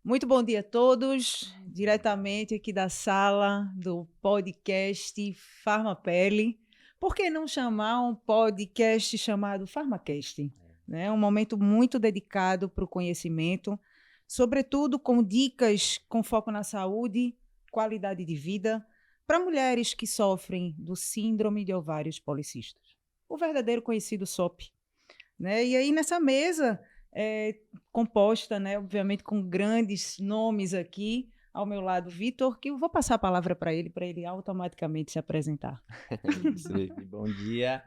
Muito bom dia a todos, diretamente aqui da sala do podcast Farmapele. Por que não chamar um podcast chamado Farmacast? Né? Um momento muito dedicado para o conhecimento, sobretudo com dicas com foco na saúde, qualidade de vida, para mulheres que sofrem do síndrome de ovários policísticos, o verdadeiro conhecido SOP. Né? E aí, nessa mesa, composta, né, obviamente, com grandes nomes aqui, ao meu lado, Vitor, que eu vou passar a palavra para ele automaticamente se apresentar. Isso, Vivi, bom dia.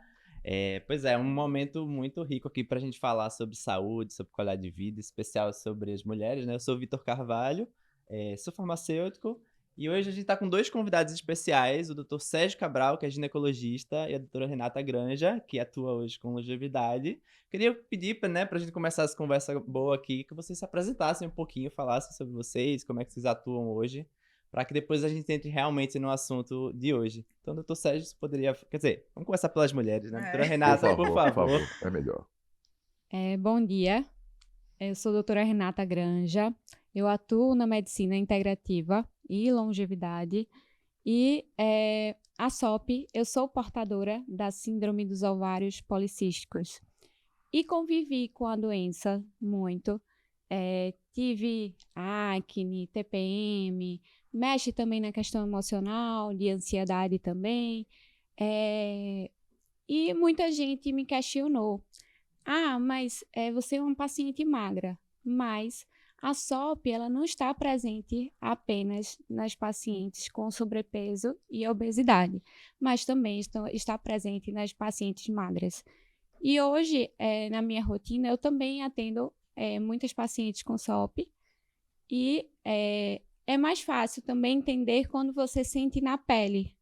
Pois é um momento muito rico aqui para a gente falar sobre saúde, sobre qualidade de vida, especial sobre as mulheres, né? Eu sou o Vitor Carvalho, sou farmacêutico e hoje a gente está com dois convidados especiais, o Dr. Sérgio Cabral, que é ginecologista, e a doutora Renata Granja, que atua hoje com longevidade. Queria pedir né, para a gente começar essa conversa boa aqui, que vocês se apresentassem um pouquinho, falassem sobre vocês, como é que vocês atuam hoje, para que depois a gente entre realmente no assunto de hoje. Então, doutor Sérgio, você poderia... Quer dizer, vamos começar pelas mulheres, né? Doutora Renata, por Por favor. favor, é melhor. Bom dia, eu sou a doutora Renata Granja, eu atuo na medicina integrativa e longevidade e a SOP, eu sou portadora da síndrome dos ovários policísticos e convivi com a doença muito, tive acne, TPM, mexe também na questão emocional, de ansiedade também, e muita gente me questionou. Mas você é uma paciente magra, mas a SOP ela não está presente apenas nas pacientes com sobrepeso e obesidade, mas também está presente nas pacientes magras. E hoje, na minha rotina, eu também atendo muitas pacientes com SOP e é mais fácil também entender quando você sente na pele,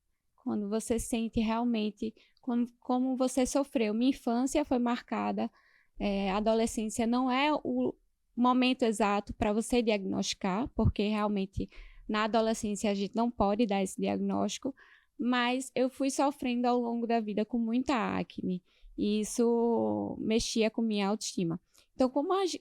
quando você sente realmente como você sofreu. Minha infância foi marcada, a adolescência não é o momento exato para você diagnosticar, porque realmente na adolescência a gente não pode dar esse diagnóstico, mas eu fui sofrendo ao longo da vida com muita acne, e isso mexia com minha autoestima. Então,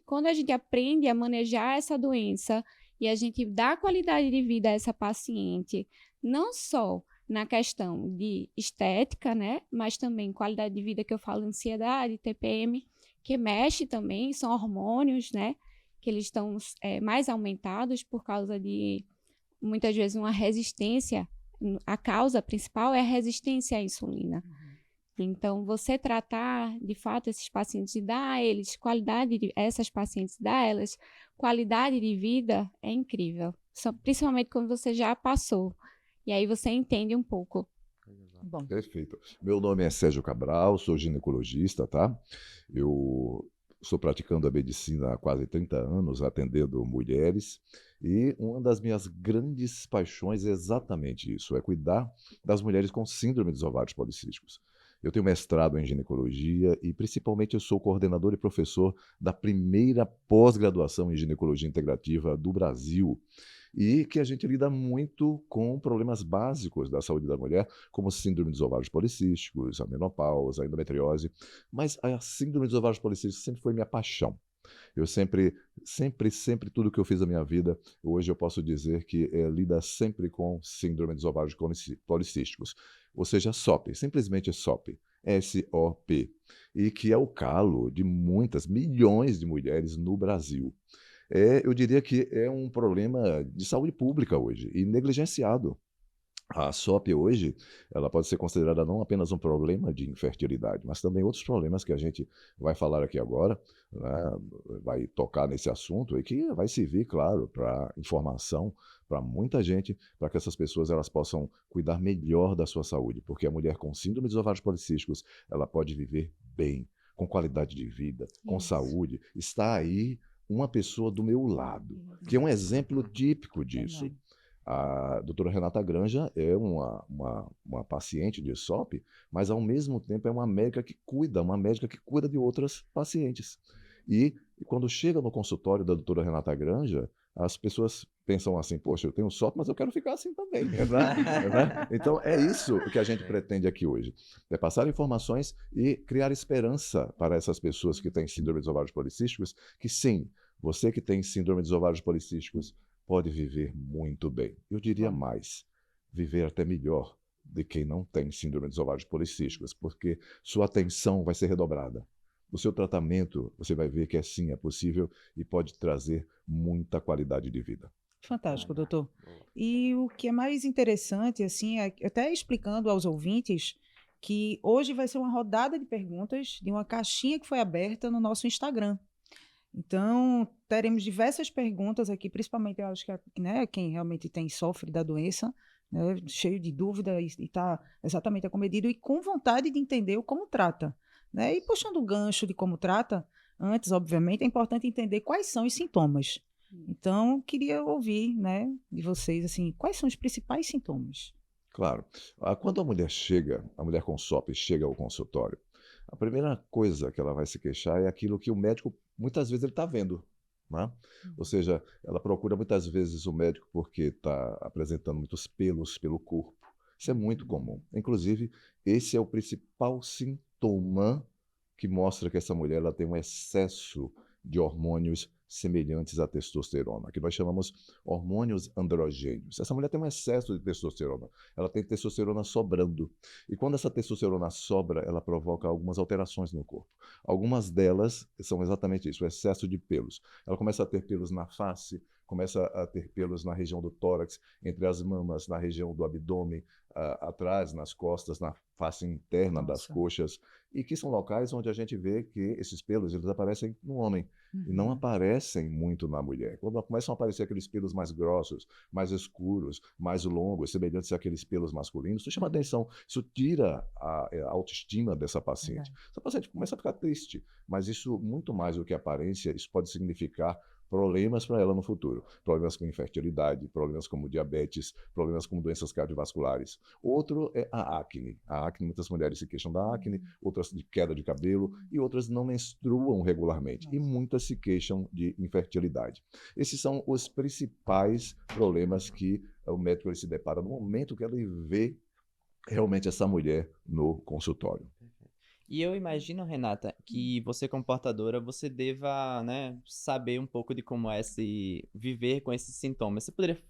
quando a gente aprende a manejar essa doença e a gente dá qualidade de vida a essa paciente, não só na questão de estética, né, mas também qualidade de vida, que eu falo ansiedade, TPM, que mexe também, são hormônios, né, que eles estão mais aumentados por causa de, muitas vezes, uma resistência. A causa principal é a resistência à insulina. Então, você tratar, de fato, esses pacientes e dar a eles essas pacientes, dar a elas qualidade de vida é incrível. Principalmente quando você já passou. E aí você entende um pouco. Bom, Perfeito. Meu nome é Sérgio Cabral, sou ginecologista, tá? Eu estou praticando a medicina há quase 30 anos, atendendo mulheres, e uma das minhas grandes paixões é exatamente isso, é cuidar das mulheres com síndrome dos ovários policísticos. Eu tenho mestrado em ginecologia e, principalmente, eu sou coordenador e professor da primeira pós-graduação em ginecologia integrativa do Brasil, e que a gente lida muito com problemas básicos da saúde da mulher, como síndrome dos ovários policísticos, a menopausa, a endometriose, mas a síndrome dos ovários policísticos sempre foi minha paixão. Eu sempre, tudo que eu fiz na minha vida, hoje eu posso dizer que lida sempre com síndrome dos ovários policísticos, ou seja, SOP, simplesmente SOP, S-O-P, e que é o calo de muitas, milhões de mulheres no Brasil. Eu diria que é um problema de saúde pública hoje e negligenciado. A SOP hoje, ela pode ser considerada não apenas um problema de infertilidade, mas também outros problemas que a gente vai falar aqui agora, né, vai tocar nesse assunto e que vai servir, claro, para informação para muita gente, para que essas pessoas elas possam cuidar melhor da sua saúde, porque a mulher com síndrome dos ovários policísticos, ela pode viver bem, com qualidade de vida, com Isso. saúde. Está aí uma pessoa do meu lado, que é um exemplo típico disso. A doutora Renata Granja é uma paciente de SOP, mas ao mesmo tempo é uma médica que cuida de outras pacientes. E quando chega no consultório da doutora Renata Granja, as pessoas pensam assim, poxa, eu tenho SOP, mas eu quero ficar assim também, né? Né? Então é isso que a gente pretende aqui hoje, é passar informações e criar esperança para essas pessoas que têm síndrome dos ovários policísticos, que sim, Você que tem síndrome dos ovários policísticos pode viver muito bem. Eu diria mais, viver até melhor de quem não tem síndrome dos ovários policísticos, porque sua atenção vai ser redobrada. No seu tratamento, você vai ver que é possível e pode trazer muita qualidade de vida. Fantástico, doutor. E o que é mais interessante, assim, é até explicando aos ouvintes que hoje vai ser uma rodada de perguntas de uma caixinha que foi aberta no nosso Instagram. Então, teremos diversas perguntas aqui, principalmente, eu acho que né, quem realmente sofre da doença, né, cheio de dúvida e está exatamente acometido e com vontade de entender o como trata. Né? E puxando o gancho de como trata, antes, obviamente, é importante entender quais são os sintomas. Então, queria ouvir, né, de vocês, assim, quais são os principais sintomas? Claro. Quando a mulher com SOP chega ao consultório, a primeira coisa que ela vai se queixar é aquilo que o médico, muitas vezes, ele está vendo. Né? Ou seja, ela procura muitas vezes o médico porque está apresentando muitos pelos pelo corpo. Isso é muito comum. Inclusive, esse é o principal sintoma que mostra que essa mulher ela tem um excesso de hormônios semelhantes à testosterona, que nós chamamos hormônios androgênios. Essa mulher tem um excesso de testosterona, ela tem testosterona sobrando. E quando essa testosterona sobra, ela provoca algumas alterações no corpo. Algumas delas são exatamente isso, o excesso de pelos. Ela começa a ter pelos na face, começa a ter pelos na região do tórax, entre as mamas, na região do abdômen, atrás, nas costas, na face interna das coxas, e que são locais onde a gente vê que esses pelos eles aparecem no homem e não aparecem muito na mulher. Quando começam a aparecer aqueles pelos mais grossos, mais escuros, mais longos, semelhantes àqueles pelos masculinos, isso chama atenção, isso tira a autoestima dessa paciente. Essa paciente começa a ficar triste, mas isso, muito mais do que aparência, isso pode significar problemas para ela no futuro. Problemas com infertilidade, problemas como diabetes, problemas como doenças cardiovasculares. Outro é a acne. A acne, muitas mulheres se queixam da acne, outras de queda de cabelo e outras não menstruam regularmente. E muitas se queixam de infertilidade. Esses são os principais problemas que o médico ele se depara no momento que ele vê realmente essa mulher no consultório. E eu imagino, Renata, que você como portadora, você deva, né, saber um pouco de como é se viver com esses sintomas. Você poderia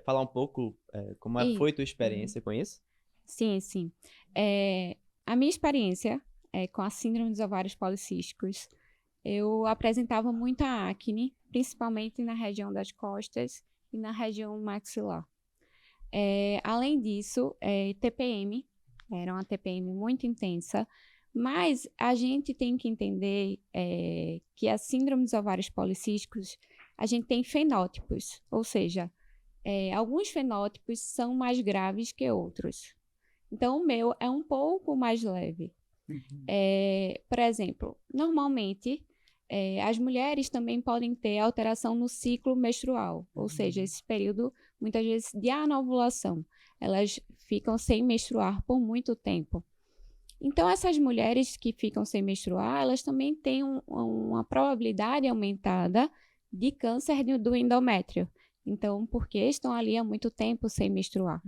falar um pouco como foi tua experiência com isso? Sim, sim. A minha experiência com a síndrome dos ovários policísticos, eu apresentava muita acne, principalmente na região das costas e na região maxilar. Além disso, TPM, era uma TPM muito intensa, mas a gente tem que entender que a síndrome dos ovários policísticos, a gente tem fenótipos, ou seja, alguns fenótipos são mais graves que outros. Então, o meu é um pouco mais leve. Por exemplo, normalmente, as mulheres também podem ter alteração no ciclo menstrual, ou seja, esse período, muitas vezes, de anovulação. Elas ficam sem menstruar por muito tempo. Então, essas mulheres que ficam sem menstruar, elas também têm uma probabilidade aumentada de câncer do endométrio. Então, porque estão ali há muito tempo sem menstruar.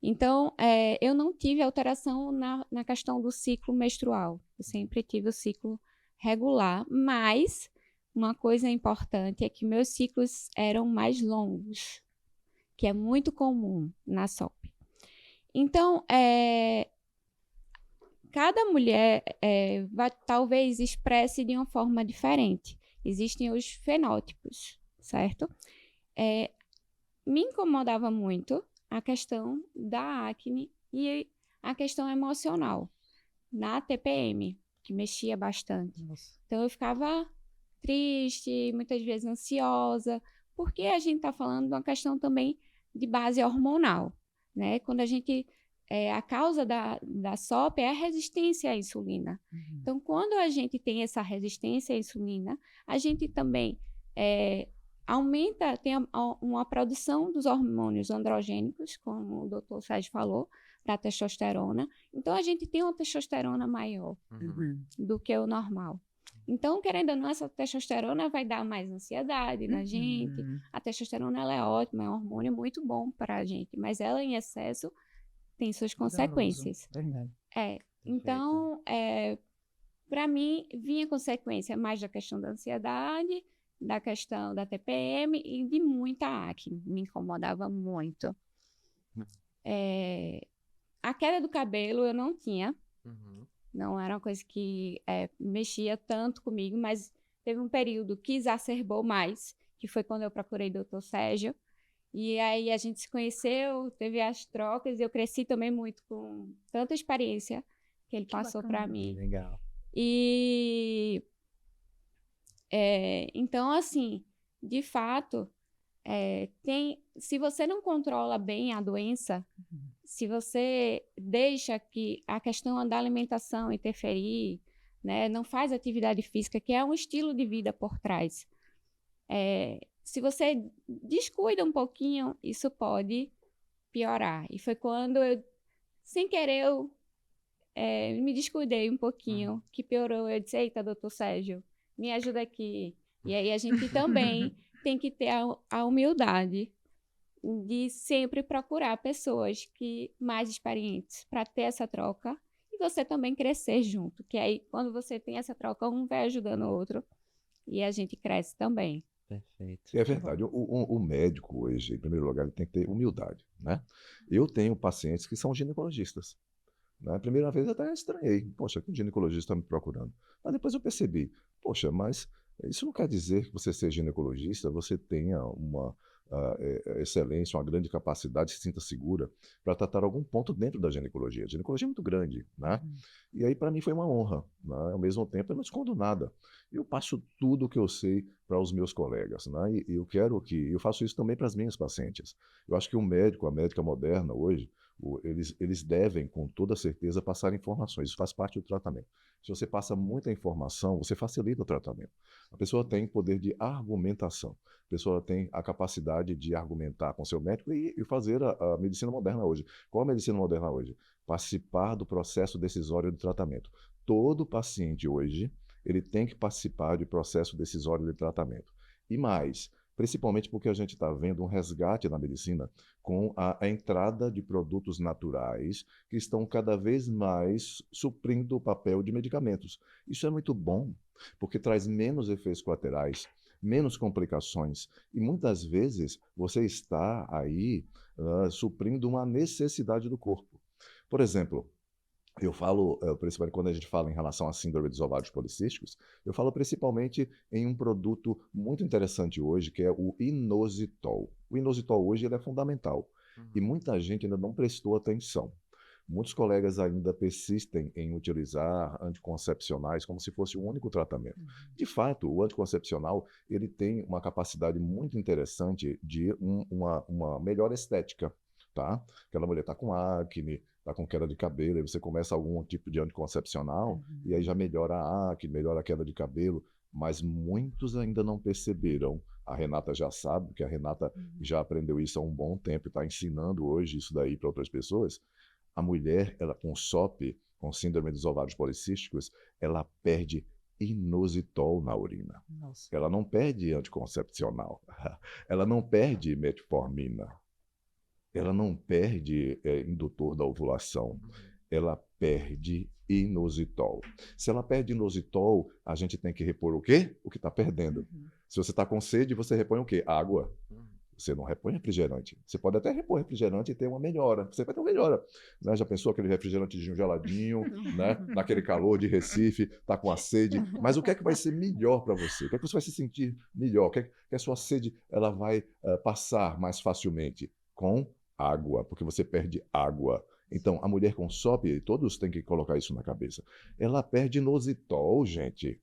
Então, eu não tive alteração na questão do ciclo menstrual. Eu sempre tive o ciclo regular, mas uma coisa importante é que meus ciclos eram mais longos, que é muito comum na SOP. Então, cada mulher talvez expresse de uma forma diferente. Existem os fenótipos, certo? Me incomodava muito a questão da acne e a questão emocional na TPM, que mexia bastante. Nossa. Então, eu ficava triste, muitas vezes ansiosa, porque a gente está falando de uma questão também de base hormonal, né? Quando a gente... a causa da SOP é a resistência à insulina. Então, quando a gente tem essa resistência à insulina, a gente também tem uma produção dos hormônios androgênicos, como o doutor Sérgio falou, da testosterona. Então, a gente tem uma testosterona maior do que o normal. Então, querendo ou não, essa testosterona vai dar mais ansiedade na gente. A testosterona ela é ótima, é um hormônio muito bom para a gente, mas ela em excesso tem suas consequências. Então, para mim, vinha consequência mais da questão da ansiedade da questão da TPM e de muita acne. Me incomodava muito. A queda do cabelo eu não tinha. Não era uma coisa que mexia tanto comigo, mas teve um período que exacerbou mais, que foi quando eu procurei o Dr. Sérgio. E aí a gente se conheceu, teve as trocas, e eu cresci também muito com tanta experiência que ele passou para mim. Legal. E então, assim, de fato, se você não controla bem a doença, se você deixa que a questão da alimentação interferir, né, não faz atividade física, que é um estilo de vida por trás, se você descuida um pouquinho, isso pode piorar. E foi quando eu, sem querer, me descuidei um pouquinho, que piorou. Eu disse, eita, doutor Sérgio, me ajuda aqui. E aí a gente também tem que ter a humildade de sempre procurar pessoas mais experientes para ter essa troca e você também crescer junto. Que aí, quando você tem essa troca, um vai ajudando o outro e a gente cresce também. Perfeito. É verdade. O médico hoje, em primeiro lugar, ele tem que ter humildade, né? Eu tenho pacientes que são ginecologistas. Na primeira vez eu até estranhei. Poxa, que um ginecologista está me procurando. Mas depois eu percebi, poxa, mas isso não quer dizer que você seja ginecologista, você tenha uma excelência, uma grande capacidade, se sinta segura para tratar algum ponto dentro da ginecologia. A ginecologia é muito grande, né? E aí para mim foi uma honra, né? Ao mesmo tempo eu não escondo nada. Eu passo tudo o que eu sei para os meus colegas, né? E eu faço isso também para as minhas pacientes. Eu acho que o médico, a médica moderna hoje, eles devem, com toda certeza, passar informações. Isso faz parte do tratamento. Se você passa muita informação, você facilita o tratamento. A pessoa tem poder de argumentação. A pessoa tem a capacidade de argumentar com seu médico e fazer a medicina moderna hoje. Qual a medicina moderna hoje? Participar do processo decisório do tratamento. Todo paciente hoje, ele tem que participar do processo decisório de tratamento. E mais, principalmente porque a gente está vendo um resgate na medicina com a entrada de produtos naturais que estão cada vez mais suprindo o papel de medicamentos. Isso é muito bom, porque traz menos efeitos colaterais, menos complicações, e muitas vezes você está aí suprindo uma necessidade do corpo. Por exemplo, eu falo, principalmente quando a gente fala em relação à síndrome dos ovários policísticos, eu falo principalmente em um produto muito interessante hoje, que é o inositol. O inositol hoje ele é fundamental e muita gente ainda não prestou atenção. Muitos colegas ainda persistem em utilizar anticoncepcionais como se fosse o único tratamento. De fato, o anticoncepcional ele tem uma capacidade muito interessante de uma melhor estética, tá? Aquela mulher está com acne, está com queda de cabelo, aí você começa algum tipo de anticoncepcional e aí já melhora a acne, melhora a queda de cabelo, mas muitos ainda não perceberam. A Renata já sabe, porque a Renata já aprendeu isso há um bom tempo e está ensinando hoje isso daí para outras pessoas. A mulher, ela com SOP, com síndrome dos ovários policísticos, ela perde inositol na urina. Nossa. Ela não perde anticoncepcional, ela não perde metformina, ela não perde indutor da ovulação, ela perde inositol. Se ela perde inositol, a gente tem que repor o quê? O que está perdendo. Se você está com sede, você repõe o quê? Água. Você não repõe refrigerante. Você pode até repor refrigerante e ter uma melhora. Você vai ter uma melhora. Né? Já pensou aquele refrigerantezinho geladinho, né? Naquele calor de Recife, está com a sede. Mas o que é que vai ser melhor para você? O que é que você vai se sentir melhor? O que é que a sua sede ela vai passar mais facilmente? Com água, porque você perde água. Então, a mulher com SOP, todos têm que colocar isso na cabeça, ela perde inositol, gente.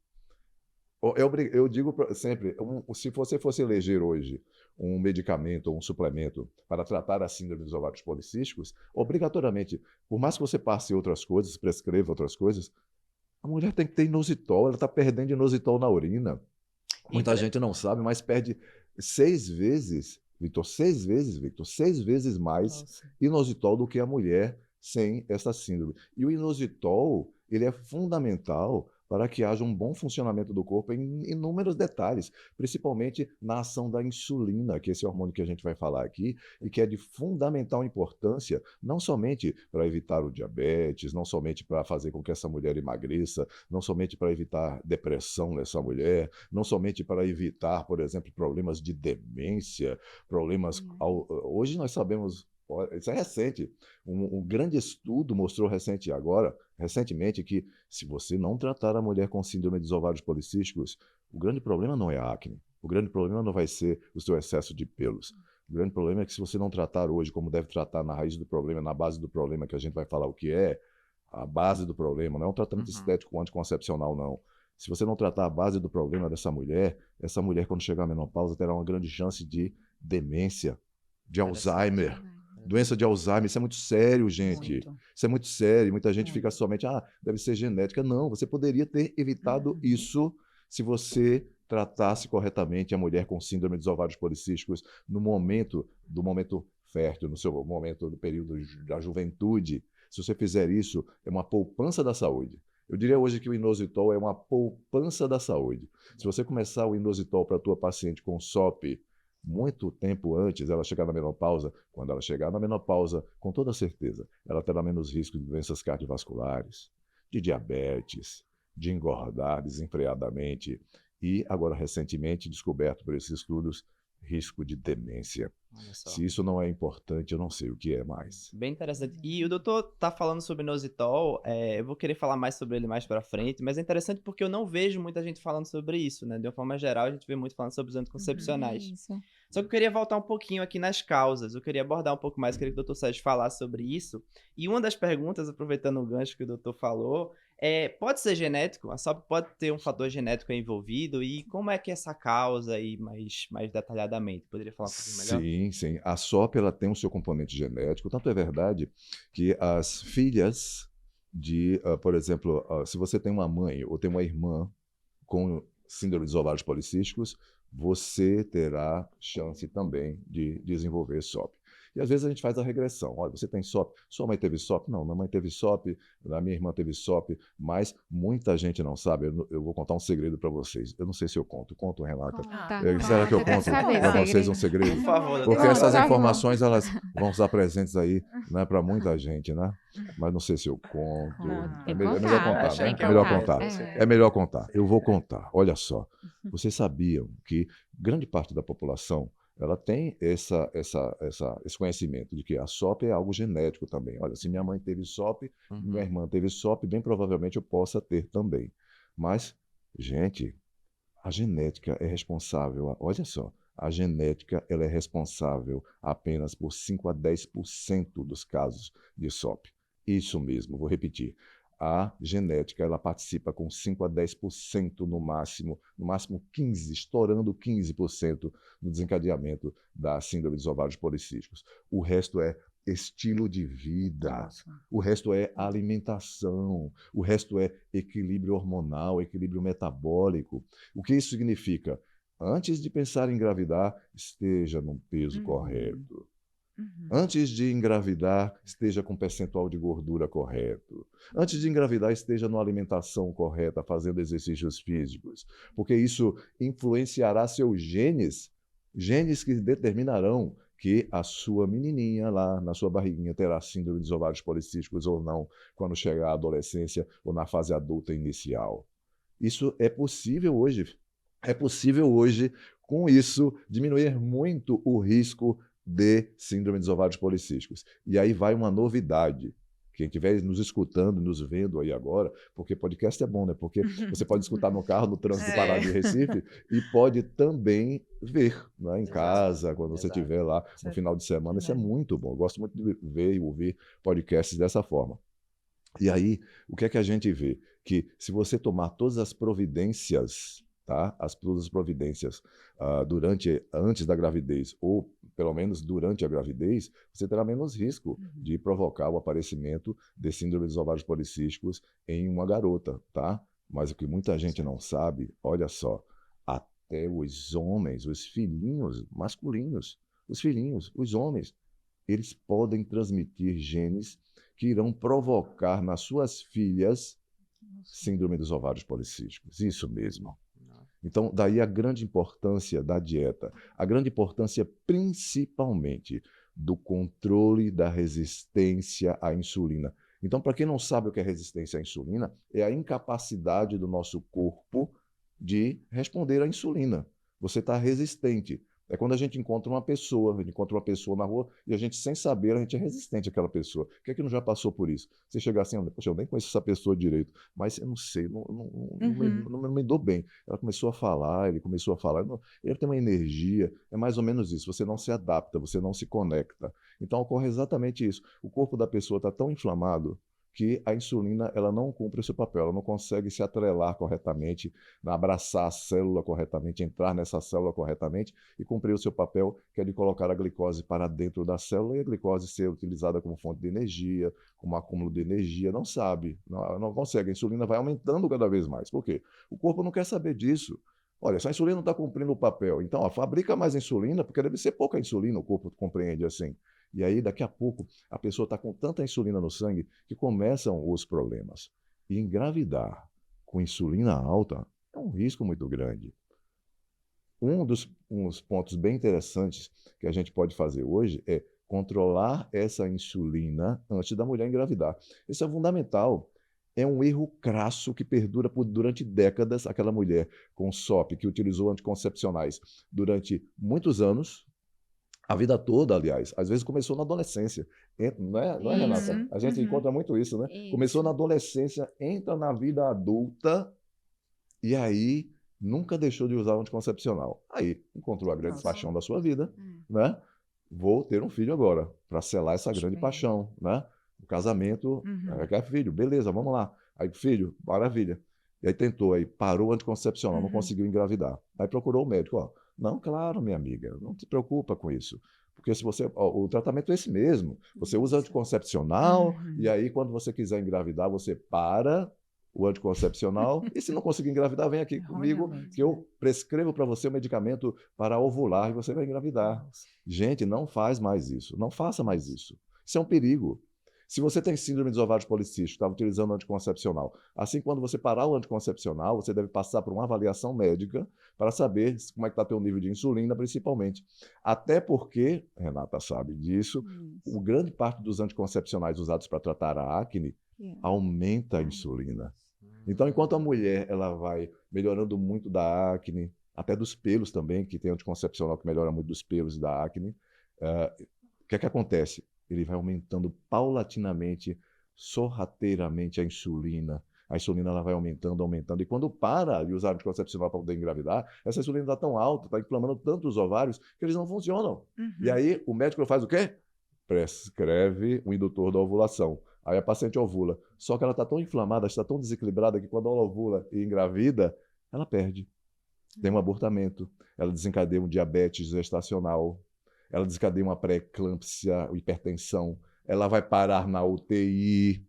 Eu digo sempre, se você fosse eleger hoje um medicamento ou um suplemento para tratar a síndrome dos ovários policísticos, obrigatoriamente, por mais que você passe outras coisas, prescreva outras coisas, a mulher tem que ter inositol, ela está perdendo inositol na urina. Muita gente não sabe, mas perde 6 vezes, Victor, 6 vezes mais inositol do que a mulher sem essa síndrome. E o inositol, ele é fundamental para que haja um bom funcionamento do corpo em inúmeros detalhes, principalmente na ação da insulina, que é esse hormônio que a gente vai falar aqui, e que é de fundamental importância, não somente para evitar o diabetes, não somente para fazer com que essa mulher emagreça, não somente para evitar depressão nessa mulher, não somente para evitar, por exemplo, problemas de demência, problemas... Hoje nós sabemos, isso é recente, um grande estudo mostrou recentemente, que se você não tratar a mulher com síndrome dos ovários policísticos, o grande problema não é a acne, o grande problema não vai ser o seu excesso de pelos. O grande problema é que se você não tratar hoje como deve tratar na raiz do problema, na base do problema, que a gente vai falar o que é a base do problema, não é um tratamento estético anticoncepcional, não. Se você não tratar a base do problema dessa mulher, essa mulher, quando chegar à menopausa, terá uma grande chance de demência, de Alzheimer. Doença de Alzheimer, isso é muito sério, gente. Muito. Isso é muito sério. Muita gente fica somente, deve ser genética. Não, você poderia ter evitado isso se você tratasse corretamente a mulher com síndrome dos ovários policísticos no momento fértil, no seu momento do período da juventude. Se você fizer isso, é uma poupança da saúde. Eu diria hoje que o inositol é uma poupança da saúde. Se você começar o inositol para a tua paciente com SOP muito tempo antes ela chegar na menopausa, quando ela chegar na menopausa, com toda certeza, ela terá menos risco de doenças cardiovasculares, de diabetes, de engordar desenfreadamente e, agora recentemente descoberto por esses estudos, risco de demência. Olha só. Se isso não é importante, eu não sei o que é mais. Bem interessante. E o doutor tá falando sobre inositol, eu vou querer falar mais sobre ele mais pra frente, mas é interessante porque eu não vejo muita gente falando sobre isso, né? De uma forma geral, a gente vê muito falando sobre os anticoncepcionais. Isso. Só que eu queria voltar um pouquinho aqui nas causas, eu queria abordar um pouco mais, queria que o doutor Sérgio falasse sobre isso. E uma das perguntas, aproveitando o gancho que o doutor falou, pode ser genético? A SOP pode ter um fator genético envolvido? E como é que é essa causa aí mais detalhadamente? Poderia falar um pouquinho melhor? Sim, sim. A SOP ela tem o seu componente genético, tanto é verdade que as filhas por exemplo, se você tem uma mãe ou tem uma irmã com síndrome dos ovários policísticos, você terá chance também de desenvolver SOP. E às vezes a gente faz a regressão. Olha, você tem SOP, sua mãe teve SOP? Não, minha mãe teve SOP, a minha irmã teve SOP, mas muita gente não sabe. Eu vou contar um segredo para vocês. Eu não sei se eu conto. Conto, Renata? Será que eu conto para vocês um segredo? Por favor, doutor. Porque essas Por favor. informações elas vão estar presentes aí, né, para muita gente, né? Mas não sei se eu conto. Tem É que melhor contar, contar, tem né? que É melhor contar. contar. É melhor contar. Eu vou contar. Olha só. Vocês sabiam que grande parte da população ela tem esse conhecimento de que a SOP é algo genético também. Olha, se minha mãe teve SOP, minha irmã teve SOP, bem provavelmente eu possa ter também. Mas, gente, a genética é responsável, olha só, a genética ela é responsável apenas por 5 a 10% dos casos de SOP. Isso mesmo, vou repetir. A genética ela participa com 5 a 10% no máximo 15%, estourando 15% no desencadeamento da síndrome dos ovários policísticos. O resto é estilo de vida, Nossa. o resto é alimentação, o resto é equilíbrio hormonal, equilíbrio metabólico. O que isso significa? Antes de pensar em engravidar, esteja num peso correto. Antes de engravidar, esteja com percentual de gordura correto. Antes de engravidar, esteja numa alimentação correta, fazendo exercícios físicos, porque isso influenciará seus genes que determinarão que a sua menininha lá na sua barriguinha terá síndrome dos ovários policísticos ou não, quando chegar à adolescência ou na fase adulta inicial. Isso é possível hoje. É possível hoje, com isso, diminuir muito o risco de síndrome dos ovários policísticos. E aí vai uma novidade. Quem estiver nos escutando, nos vendo aí agora, porque podcast é bom, né? Porque você pode escutar no carro, no trânsito do Pará de Recife, e pode também ver, né, em casa, quando você estiver lá no final de semana. Isso é muito bom. Eu gosto muito de ver e ouvir podcasts dessa forma. E aí, o que é que a gente vê? Que se você tomar todas as providências, tá? Todas as providências antes da gravidez, ou pelo menos durante a gravidez, você terá menos risco de provocar o aparecimento de síndrome dos ovários policísticos em uma garota, tá? Mas o que muita gente não sabe, olha só, até os homens, os filhinhos masculinos, os homens, eles podem transmitir genes que irão provocar nas suas filhas Síndrome dos ovários policísticos, isso mesmo. Então, daí a grande importância da dieta, a grande importância principalmente do controle da resistência à insulina. Então, para quem não sabe o que é resistência à insulina, é a incapacidade do nosso corpo de responder à insulina. Você está resistente. É quando a gente encontra uma pessoa na rua e a gente, sem saber, a gente é resistente àquela pessoa. Quem é que não já passou por isso? Você chegar assim, poxa, eu nem conheço essa pessoa direito, mas eu não sei, não me dou bem. Ela começou a falar, ele começou a falar, ele tem uma energia, é mais ou menos isso, você não se adapta, você não se conecta. Então ocorre exatamente isso. O corpo da pessoa está tão inflamado que a insulina ela não cumpre o seu papel, ela não consegue se atrelar corretamente, abraçar a célula corretamente, entrar nessa célula corretamente e cumprir o seu papel, que é de colocar a glicose para dentro da célula e a glicose ser utilizada como fonte de energia, como acúmulo de energia, não sabe, não consegue. A insulina vai aumentando cada vez mais. Por quê? O corpo não quer saber disso. Olha, essa insulina não está cumprindo o papel, então fabrica mais insulina, porque deve ser pouca insulina, o corpo compreende assim. E aí, daqui a pouco, a pessoa está com tanta insulina no sangue que começam os problemas. E engravidar com insulina alta é um risco muito grande. Uns pontos bem interessantes que a gente pode fazer hoje é controlar essa insulina antes da mulher engravidar. Isso é fundamental. É um erro crasso que perdura durante décadas. Aquela mulher com SOP que utilizou anticoncepcionais durante muitos anos, a vida toda, aliás. Às vezes começou na adolescência. Não é, Renata? A gente encontra muito isso, né? Isso. Começou na adolescência, entra na vida adulta e aí nunca deixou de usar o anticoncepcional. Aí encontrou a grande paixão da sua vida, né? Vou ter um filho agora, para selar essa grande paixão, né? O casamento, quer filho, beleza, vamos lá. Aí, filho, maravilha. E aí tentou, aí parou o anticoncepcional, não conseguiu engravidar. Aí procurou o médico, ó. Não, claro, minha amiga, não te preocupa com isso. Porque se você, o tratamento é esse mesmo. Você usa anticoncepcional e aí quando você quiser engravidar, você para o anticoncepcional e se não conseguir engravidar, vem aqui comigo que eu prescrevo para você o medicamento para ovular e você vai engravidar. Gente, não faz mais isso. Não faça mais isso. Isso é um perigo. Se você tem síndrome dos ovários policísticos, está utilizando anticoncepcional, assim quando você parar o anticoncepcional, você deve passar por uma avaliação médica para saber como é que está teu nível de insulina, principalmente. Até porque, Renata sabe disso, o grande parte dos anticoncepcionais usados para tratar a acne aumenta a insulina. Então, enquanto a mulher ela vai melhorando muito da acne, até dos pelos também, que tem anticoncepcional que melhora muito dos pelos e da acne, o que é que acontece? Ele vai aumentando paulatinamente, sorrateiramente a insulina. A insulina ela vai aumentando, aumentando. E quando para de usar anticoncepcional para poder engravidar, essa insulina está tão alta, está inflamando tanto os ovários, que eles não funcionam. E aí o médico faz o quê? Prescreve um indutor da ovulação. Aí a paciente ovula. Só que ela está tão inflamada, está tão desequilibrada, que quando ela ovula e engravida, ela perde. Tem um abortamento. Ela desencadeia um diabetes gestacional. Ela desencadeia uma pré-eclâmpsia, hipertensão, ela vai parar na UTI,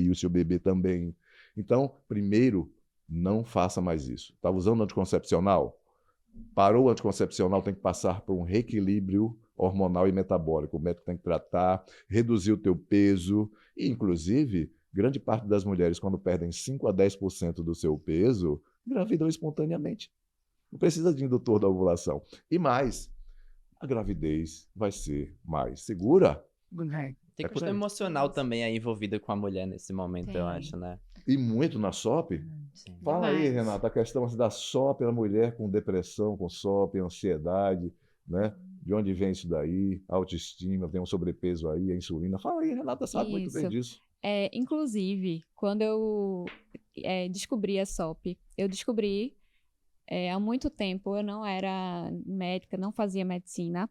o seu bebê também. Então, primeiro, não faça mais isso. Estava usando anticoncepcional? Parou o anticoncepcional, tem que passar por um reequilíbrio hormonal e metabólico. O médico tem que tratar, reduzir o teu peso, e, inclusive, grande parte das mulheres, quando perdem 5 a 10% do seu peso, engravidam espontaneamente. Não precisa de indutor da ovulação. E mais, a gravidez vai ser mais segura. Tem questão emocional também aí envolvida com a mulher nesse momento, eu acho, né? E muito na SOP. Sim. Fala aí, Renata, a questão da SOP, a mulher com depressão, com SOP, ansiedade, né? De onde vem isso daí? Autoestima, tem um sobrepeso aí, a insulina. Fala aí, Renata sabe muito bem disso. Inclusive, quando eu descobri a SOP, eu descobri há muito tempo, eu não era médica, não fazia medicina,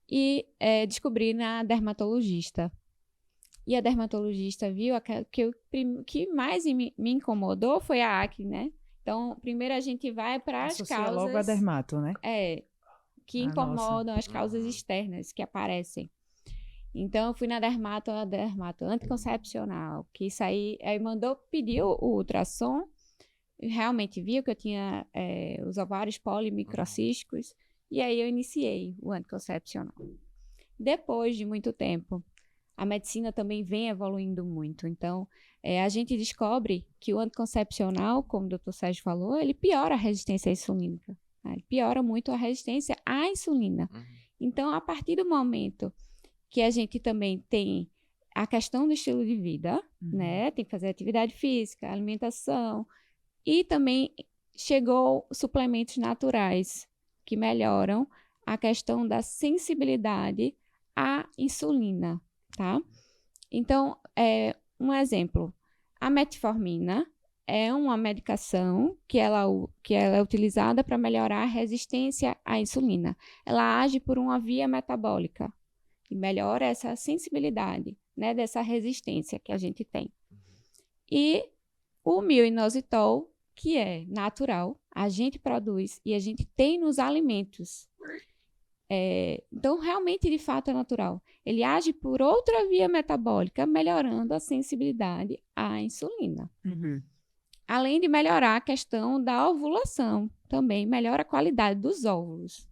e descobri na dermatologista. E a dermatologista viu que o que mais me incomodou foi a acne, né? Então, primeiro a gente vai para as causas... logo a dermato, né? Que incomodam, as causas externas que aparecem. Então, eu fui na dermato anticoncepcional, que isso aí pediu o ultrassom, realmente viu que eu tinha os ovários polimicrocísticos, e aí eu iniciei o anticoncepcional. Depois de muito tempo, a medicina também vem evoluindo muito. Então, a gente descobre que o anticoncepcional, como o Dr. Sérgio falou, ele piora a resistência insulínica. Né? Ele piora muito a resistência à insulina. Então, a partir do momento que a gente também tem a questão do estilo de vida, né? Tem que fazer atividade física, alimentação, e também chegou suplementos naturais que melhoram a questão da sensibilidade à insulina, tá? Então, um exemplo, a metformina é uma medicação que ela é utilizada para melhorar a resistência à insulina. Ela age por uma via metabólica e melhora essa sensibilidade, né, dessa resistência que a gente tem. E o myo-inositol, que é natural, a gente produz e a gente tem nos alimentos. Então, realmente, de fato, é natural. Ele age por outra via metabólica, melhorando a sensibilidade à insulina. Além de melhorar a questão da ovulação, também melhora a qualidade dos óvulos.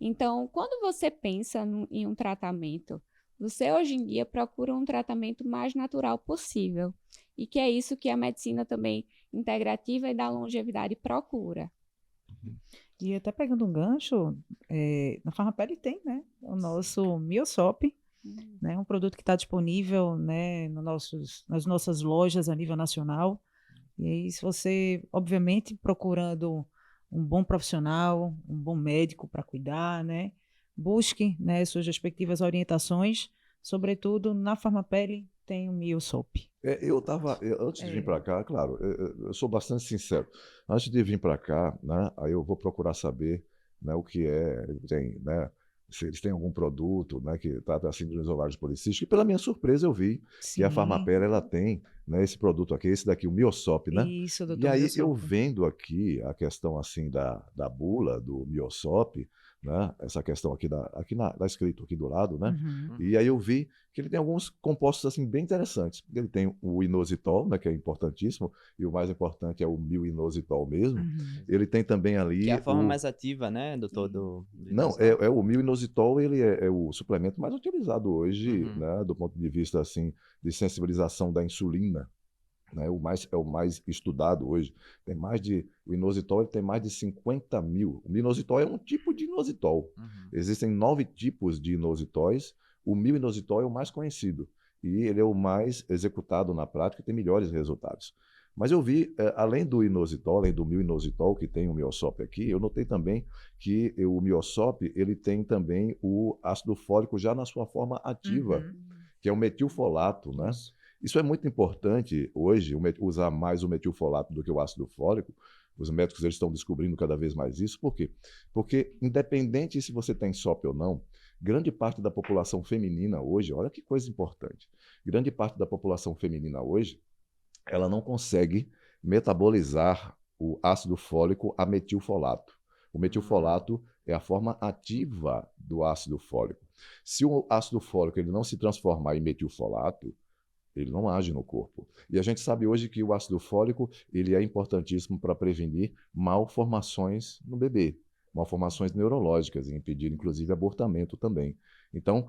Então, quando você pensa em um tratamento, você hoje em dia procura um tratamento mais natural possível. E que é isso que a medicina também integrativa e da longevidade procura. E até pegando um gancho, na Farmapele tem, né, o nosso Miosop, né, um produto que está disponível, né, nas nossas lojas a nível nacional. E aí, se você, obviamente, procurando um bom profissional, um bom médico para cuidar, né, busque, né, suas respectivas orientações, sobretudo na Farmapele tem o Miosop. Antes de vir para cá, claro, eu sou bastante sincero. Antes de vir para cá, né, aí eu vou procurar saber, né, o que né, se eles têm algum produto, né, que trata a síndrome ovários policísticos. E pela minha surpresa eu vi que a Farmapele ela tem, né, esse produto aqui, esse daqui, o Miosop, né? Isso, doutor. E aí Miosop. eu vendo aqui a questão assim da bula, do Miosop, né? Essa questão aqui tá escrito aqui do lado, né? E aí eu vi que ele tem alguns compostos assim bem interessantes. Ele tem o inositol, né, que é importantíssimo, e o mais importante é o myo-inositol mesmo. Ele tem também ali que é a forma mais ativa, né, doutor, do Não, inositol. o myo-inositol, ele é o suplemento mais utilizado hoje, né, do ponto de vista assim de sensibilização da insulina. Né, é o mais estudado hoje. O inositol ele tem mais de 50 mil. O inositol é um tipo de inositol. Existem 9 tipos de inositois. O myo-inositol é o mais conhecido. E ele é o mais executado na prática e tem melhores resultados. Mas eu vi, além do inositol, além do myo-inositol, que tem o Miosop aqui, eu notei também que o Miosop ele tem também o ácido fólico já na sua forma ativa, que é o metilfolato, né? Isso é muito importante hoje, usar mais o metilfolato do que o ácido fólico. Os médicos eles estão descobrindo cada vez mais isso. Por quê? Porque, independente se você tem SOP ou não, grande parte da população feminina hoje, olha que coisa importante, grande parte da população feminina hoje, ela não consegue metabolizar o ácido fólico a metilfolato. O metilfolato é a forma ativa do ácido fólico. Se o ácido fólico ele não se transformar em metilfolato, ele não age no corpo. E a gente sabe hoje que o ácido fólico ele é importantíssimo para prevenir malformações no bebê, malformações neurológicas, e impedir, inclusive, abortamento também. Então,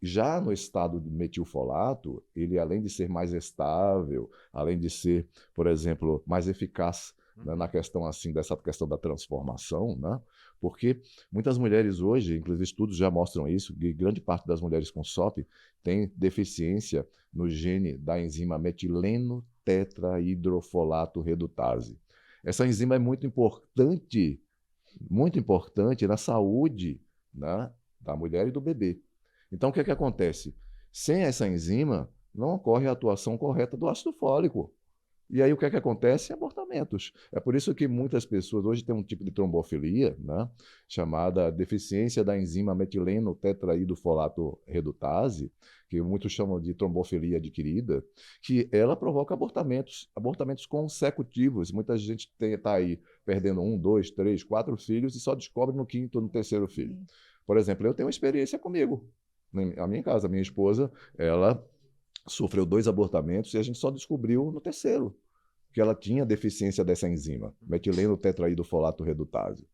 já no estado de metilfolato, ele, além de ser mais estável, além de ser, por exemplo, mais eficaz, né, na questão assim, dessa questão da transformação, né? Porque muitas mulheres hoje, inclusive estudos já mostram isso, que grande parte das mulheres com SOP tem deficiência no gene da enzima metileno tetrahidrofolato redutase. Essa enzima é muito importante na saúde, né, da mulher e do bebê. Então, o que é que acontece? Sem essa enzima, não ocorre a atuação correta do ácido fólico. E aí o que é que acontece? Abortamentos. É por isso que muitas pessoas hoje têm um tipo de trombofilia, né, chamada deficiência da enzima metileno tetrahidrofolato redutase, que muitos chamam de trombofilia adquirida, que ela provoca abortamentos consecutivos. Muita gente está aí perdendo 1, 2, 3, 4 filhos e só descobre no 5º, no 3º filho. Por exemplo, eu tenho uma experiência comigo. Na minha casa, minha esposa, ela sofreu 2 abortamentos e a gente só descobriu no 3º que ela tinha deficiência dessa enzima, metileno tetrahidrofolato redutase.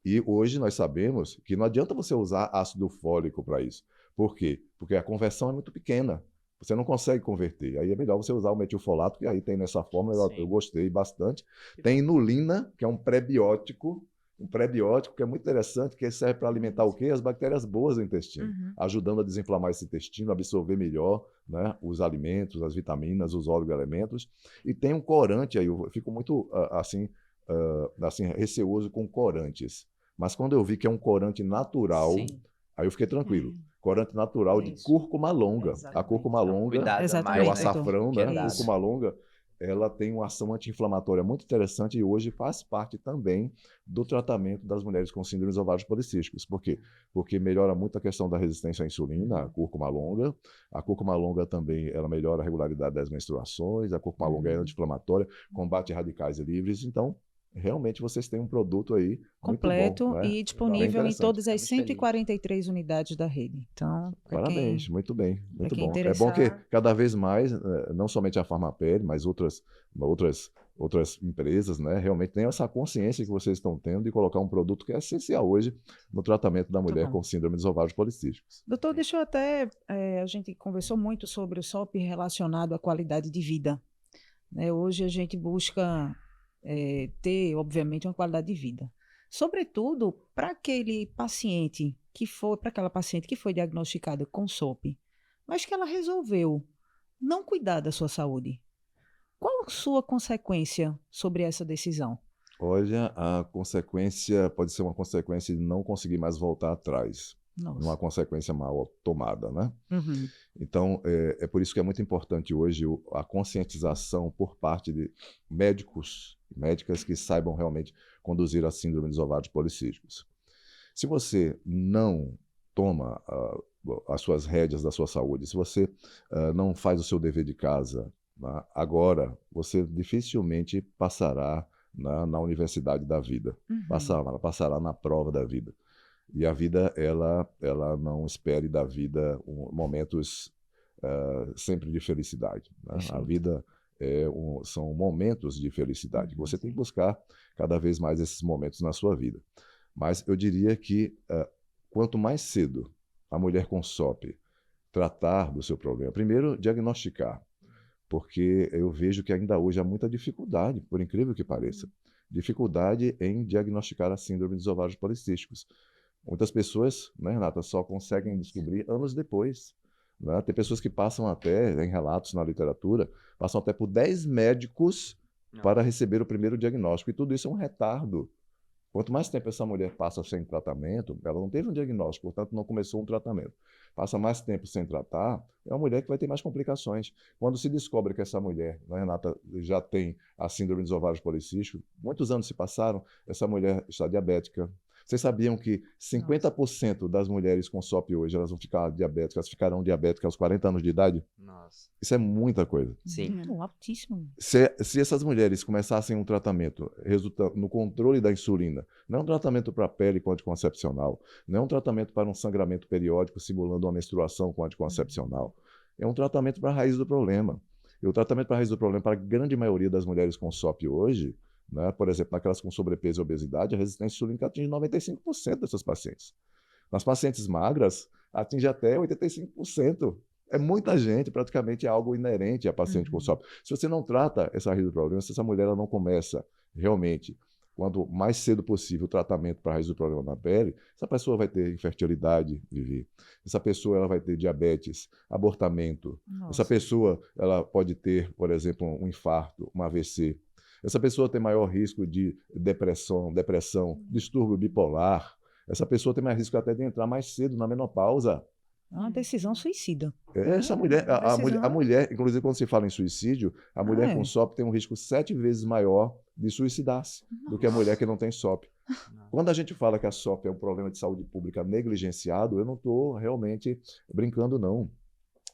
E hoje nós sabemos que não adianta você usar ácido fólico para isso. Por quê? Porque a conversão é muito pequena. Você não consegue converter. Aí é melhor você usar o metilfolato, que aí tem nessa fórmula, eu gostei bastante. Tem inulina, que é um prebiótico que é muito interessante, que serve para alimentar o quê? As bactérias boas do intestino, ajudando a desinflamar esse intestino, absorver melhor, né, os alimentos, as vitaminas, os oligoelementos. E tem um corante aí, eu fico muito assim receoso com corantes. Mas quando eu vi que é um corante natural, aí eu fiquei tranquilo. Corante natural de cúrcuma longa. A cúrcuma longa, que é o açafrão, né? A cúrcuma longa, ela tem uma ação anti-inflamatória muito interessante e hoje faz parte também do tratamento das mulheres com síndrome dos ovários policísticos. Por quê? Porque melhora muito a questão da resistência à insulina, a cúrcuma longa. A cúrcuma longa também, ela melhora a regularidade das menstruações. A cúrcuma longa é anti-inflamatória, combate radicais livres. Então, realmente vocês têm um produto aí completo muito bom, né? E disponível em todas as 143 unidades da rede. Então, parabéns, muito bem, muito bom. Interessar... É bom que cada vez mais, não somente a Farmapele, mas outras empresas, né, realmente tenham essa consciência que vocês estão tendo de colocar um produto que é essencial hoje no tratamento da mulher com síndrome dos ovários policísticos. Doutor, deixa eu até... a gente conversou muito sobre o SOP relacionado à qualidade de vida. Né? Hoje a gente busca... ter, obviamente, uma qualidade de vida. Sobretudo para aquele paciente para aquela paciente que foi diagnosticada com SOP, mas que ela resolveu não cuidar da sua saúde. Qual a sua consequência sobre essa decisão? Olha, a consequência pode ser uma consequência de não conseguir mais voltar atrás. Uma consequência mal tomada, né? Então, é por isso que é muito importante hoje a conscientização por parte de médicos e médicas que saibam realmente conduzir a síndrome dos ovários policísticos. Se você não toma as suas rédeas da sua saúde, se você não faz o seu dever de casa, né, agora você dificilmente passará na universidade da vida, passará na prova da vida. E a vida, ela não espere da vida momentos sempre de felicidade. Né? A vida são momentos de felicidade. Você tem que buscar cada vez mais esses momentos na sua vida. Mas eu diria que quanto mais cedo a mulher com SOP tratar do seu problema, primeiro diagnosticar, porque eu vejo que ainda hoje há muita dificuldade, por incrível que pareça, dificuldade em diagnosticar a síndrome dos ovários policísticos. Muitas pessoas, né, Renata, só conseguem descobrir anos depois. Né? Tem pessoas que passam até, em relatos na literatura, passam até por 10 médicos para receber o primeiro diagnóstico. E tudo isso é um retardo. Quanto mais tempo essa mulher passa sem tratamento, ela não teve um diagnóstico, portanto não começou um tratamento. Passa mais tempo sem tratar, é uma mulher que vai ter mais complicações. Quando se descobre que essa mulher, né, Renata, já tem a síndrome dos ovários policísticos, muitos anos se passaram, essa mulher está diabética. Vocês sabiam que 50% das mulheres com SOP hoje, elas vão ficar diabéticas, elas ficarão diabéticas aos 40 anos de idade? Nossa. Isso é muita coisa. Sim. Altíssimo. Se essas mulheres começassem um tratamento no controle da insulina, não é um tratamento para a pele com anticoncepcional, não é um tratamento para um sangramento periódico simulando uma menstruação com anticoncepcional, é um tratamento para a raiz do problema. E o tratamento para a raiz do problema, para a grande maioria das mulheres com SOP hoje, né, por exemplo, naquelas com sobrepeso e obesidade, a resistência insulínica atinge 95% dessas pacientes. Nas pacientes magras, atinge até 85%. É muita gente, praticamente é algo inerente à paciente com SOP. Se você não trata essa raiz do problema, se essa mulher ela não começa realmente, quanto mais cedo possível, o tratamento para a raiz do problema na pele, essa pessoa vai ter infertilidade, Vivi. Essa pessoa ela vai ter diabetes, abortamento. Essa pessoa ela pode ter, por exemplo, um infarto, um AVC. Essa pessoa tem maior risco de depressão, distúrbio bipolar. Essa pessoa tem mais risco até de entrar mais cedo na menopausa. É uma decisão suicida. Essa mulher, a mulher, inclusive quando se fala em suicídio, a mulher com SOP tem um risco 7 vezes maior de suicidar-se do que a mulher que não tem SOP. Quando a gente fala que a SOP é um problema de saúde pública negligenciado, eu não estou realmente brincando, não.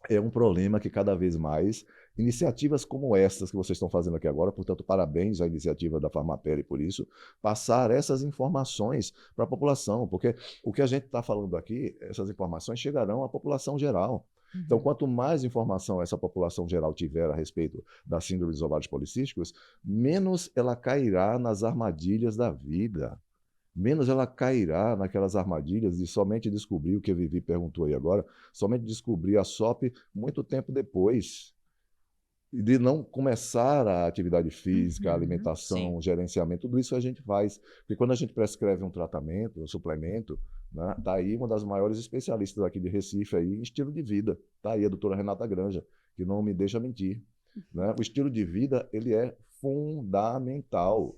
É um problema que cada vez mais iniciativas como essas que vocês estão fazendo aqui agora, portanto, parabéns à iniciativa da Farmapele por isso, passar essas informações para a população, porque o que a gente está falando aqui, essas informações chegarão à população geral. Então, quanto mais informação essa população geral tiver a respeito da síndrome dos ovários policísticos, menos ela cairá nas armadilhas da vida. menos ela cairá naquelas armadilhas de somente descobrir o que a Vivi perguntou aí agora, somente descobrir a SOP muito tempo depois. E de não começar a atividade física, a alimentação, gerenciamento, tudo isso a gente faz. Porque quando a gente prescreve um tratamento, um suplemento, né, tá aí uma das maiores especialistas aqui de Recife aí, em estilo de vida. Tá aí a doutora Renata Granja, que não me deixa mentir. Né? O estilo de vida, ele é fundamental.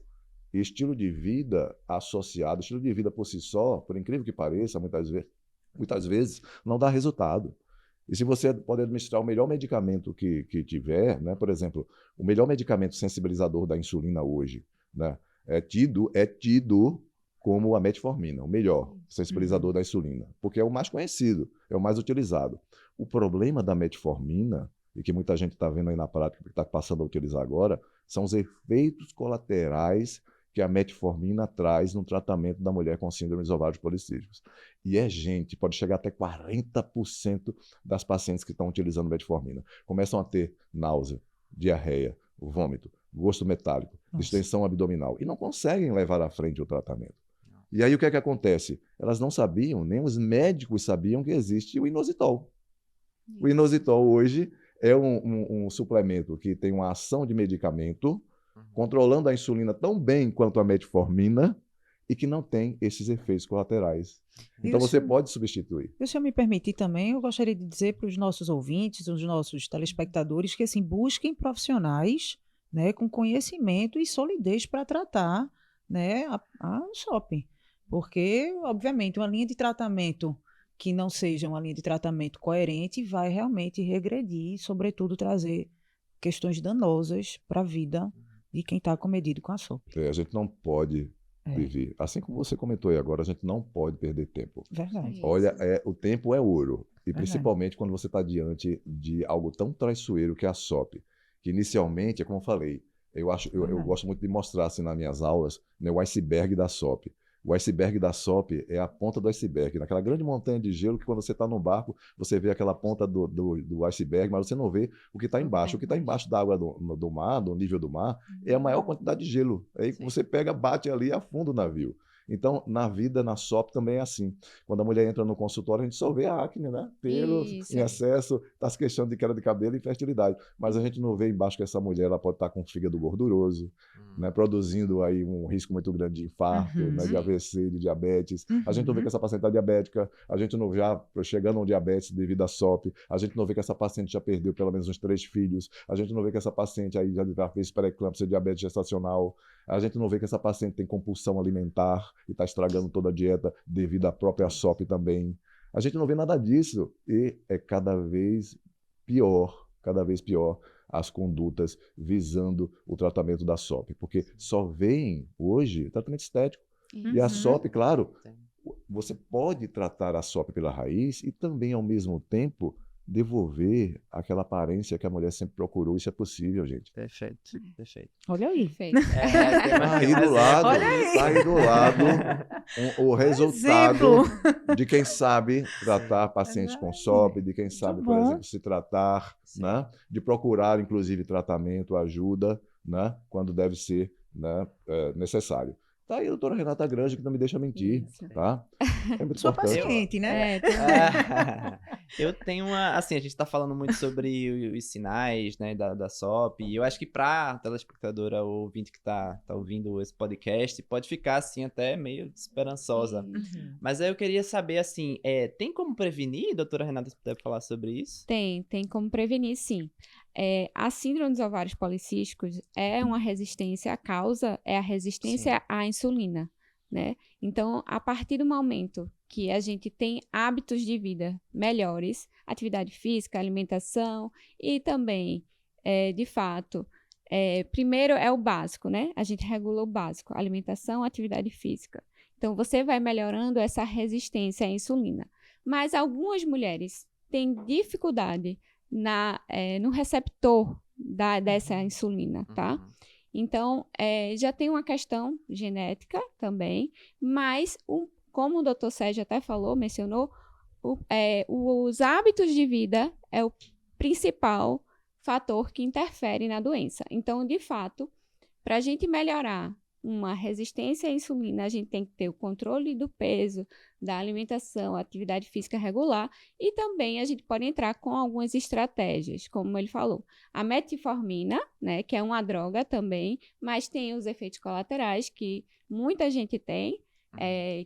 E estilo de vida associado, estilo de vida por si só, por incrível que pareça, muitas vezes não dá resultado. E se você pode administrar o melhor medicamento que tiver, né? Por exemplo, o melhor medicamento sensibilizador da insulina hoje, né? é tido como a metformina, o melhor sensibilizador da insulina, porque é o mais conhecido, é o mais utilizado. O problema da metformina, e que muita gente está vendo aí na prática, que está passando a utilizar agora, são os efeitos colaterais que a metformina traz no tratamento da mulher com síndrome dos ovários policísticos. E pode chegar até 40% das pacientes que estão utilizando metformina. Começam a ter náusea, diarreia, vômito, gosto metálico, distensão abdominal, e não conseguem levar à frente o tratamento. E aí o que é que acontece? Elas não sabiam, nem os médicos sabiam que existe o inositol. O inositol hoje é um suplemento que tem uma ação de medicamento, controlando a insulina tão bem quanto a metformina e que não tem esses efeitos colaterais. Então você pode substituir. Se eu me permitir também, eu gostaria de dizer para os nossos ouvintes, os nossos telespectadores, que assim, busquem profissionais, né, com conhecimento e solidez para tratar, né, a SOP. Porque, obviamente, uma linha de tratamento que não seja uma linha de tratamento coerente vai realmente regredir e, sobretudo, trazer questões danosas para a vida de quem está comedido com a SOP. A gente não pode viver. Assim como você comentou aí agora, a gente não pode perder tempo. Verdade. Olha, o tempo é ouro. E principalmente quando você está diante de algo tão traiçoeiro que é a SOP. Que inicialmente, é como eu falei, eu gosto muito de mostrar assim, nas minhas aulas, né, o iceberg da SOP. O iceberg da SOP é a ponta do iceberg, naquela grande montanha de gelo que quando você está no barco, você vê aquela ponta do iceberg, mas você não vê o que está embaixo. O que está embaixo da água do mar, do nível do mar, é a maior quantidade de gelo. Aí você pega, bate ali e afunda o navio. Então, na vida, na SOP também é assim. Quando a mulher entra no consultório, a gente só vê a acne, né? Pelo em excesso, está se queixando de queda de cabelo e infertilidade. Mas a gente não vê embaixo que essa mulher ela pode estar com fígado gorduroso, né? Produzindo aí um risco muito grande de infarto, né? De AVC, de diabetes. A gente não vê que essa paciente está diabética, a gente não vê já chegando a um diabetes devido à SOP, a gente não vê que essa paciente já perdeu pelo menos uns 3 filhos, a gente não vê que essa paciente aí já fez pré-eclâmpsia, diabetes gestacional, a gente não vê que essa paciente tem compulsão alimentar e está estragando toda a dieta devido à própria SOP também. A gente não vê nada disso e é cada vez pior as condutas visando o tratamento da SOP, porque só veem hoje o tratamento estético. E a SOP, claro, você pode tratar a SOP pela raiz e também, ao mesmo tempo, devolver aquela aparência que a mulher sempre procurou. Isso é possível, gente. Perfeito, perfeito. Olha aí. Tá aí do lado o resultado de quem sabe tratar pacientes com SOP, de quem sabe, por exemplo, se tratar, né? De procurar, inclusive, tratamento, ajuda, né? Quando deve ser, né? Necessário. Tá aí a doutora Renata Granja, que não me deixa mentir, tá? É muito Sou importante. paciente, né? Eu tenho assim, a gente tá falando muito sobre os sinais, né, da SOP, e eu acho que pra telespectadora ou ouvinte que tá ouvindo esse podcast, pode ficar, assim, até meio desesperançosa. Mas aí eu queria saber, assim, tem como prevenir, doutora Renata, se puder falar sobre isso? Tem como prevenir, sim. A síndrome dos ovários policísticos é uma resistência, a causa é a resistência à insulina, né? Então, a partir do momento que a gente tem hábitos de vida melhores, atividade física, alimentação e também, de fato, primeiro é o básico, né? A gente regula o básico, alimentação, atividade física. Então, você vai melhorando essa resistência à insulina. Mas algumas mulheres têm dificuldade no receptor dessa insulina, tá? Então, já tem uma questão genética também, mas, como o doutor Sérgio até mencionou, os hábitos de vida é o principal fator que interfere na doença. Então, de fato, para a gente melhorar uma resistência à insulina, a gente tem que ter o controle do peso, da alimentação, atividade física regular, e também a gente pode entrar com algumas estratégias, como ele falou. A metformina, né, que é uma droga também, mas tem os efeitos colaterais que muita gente tem,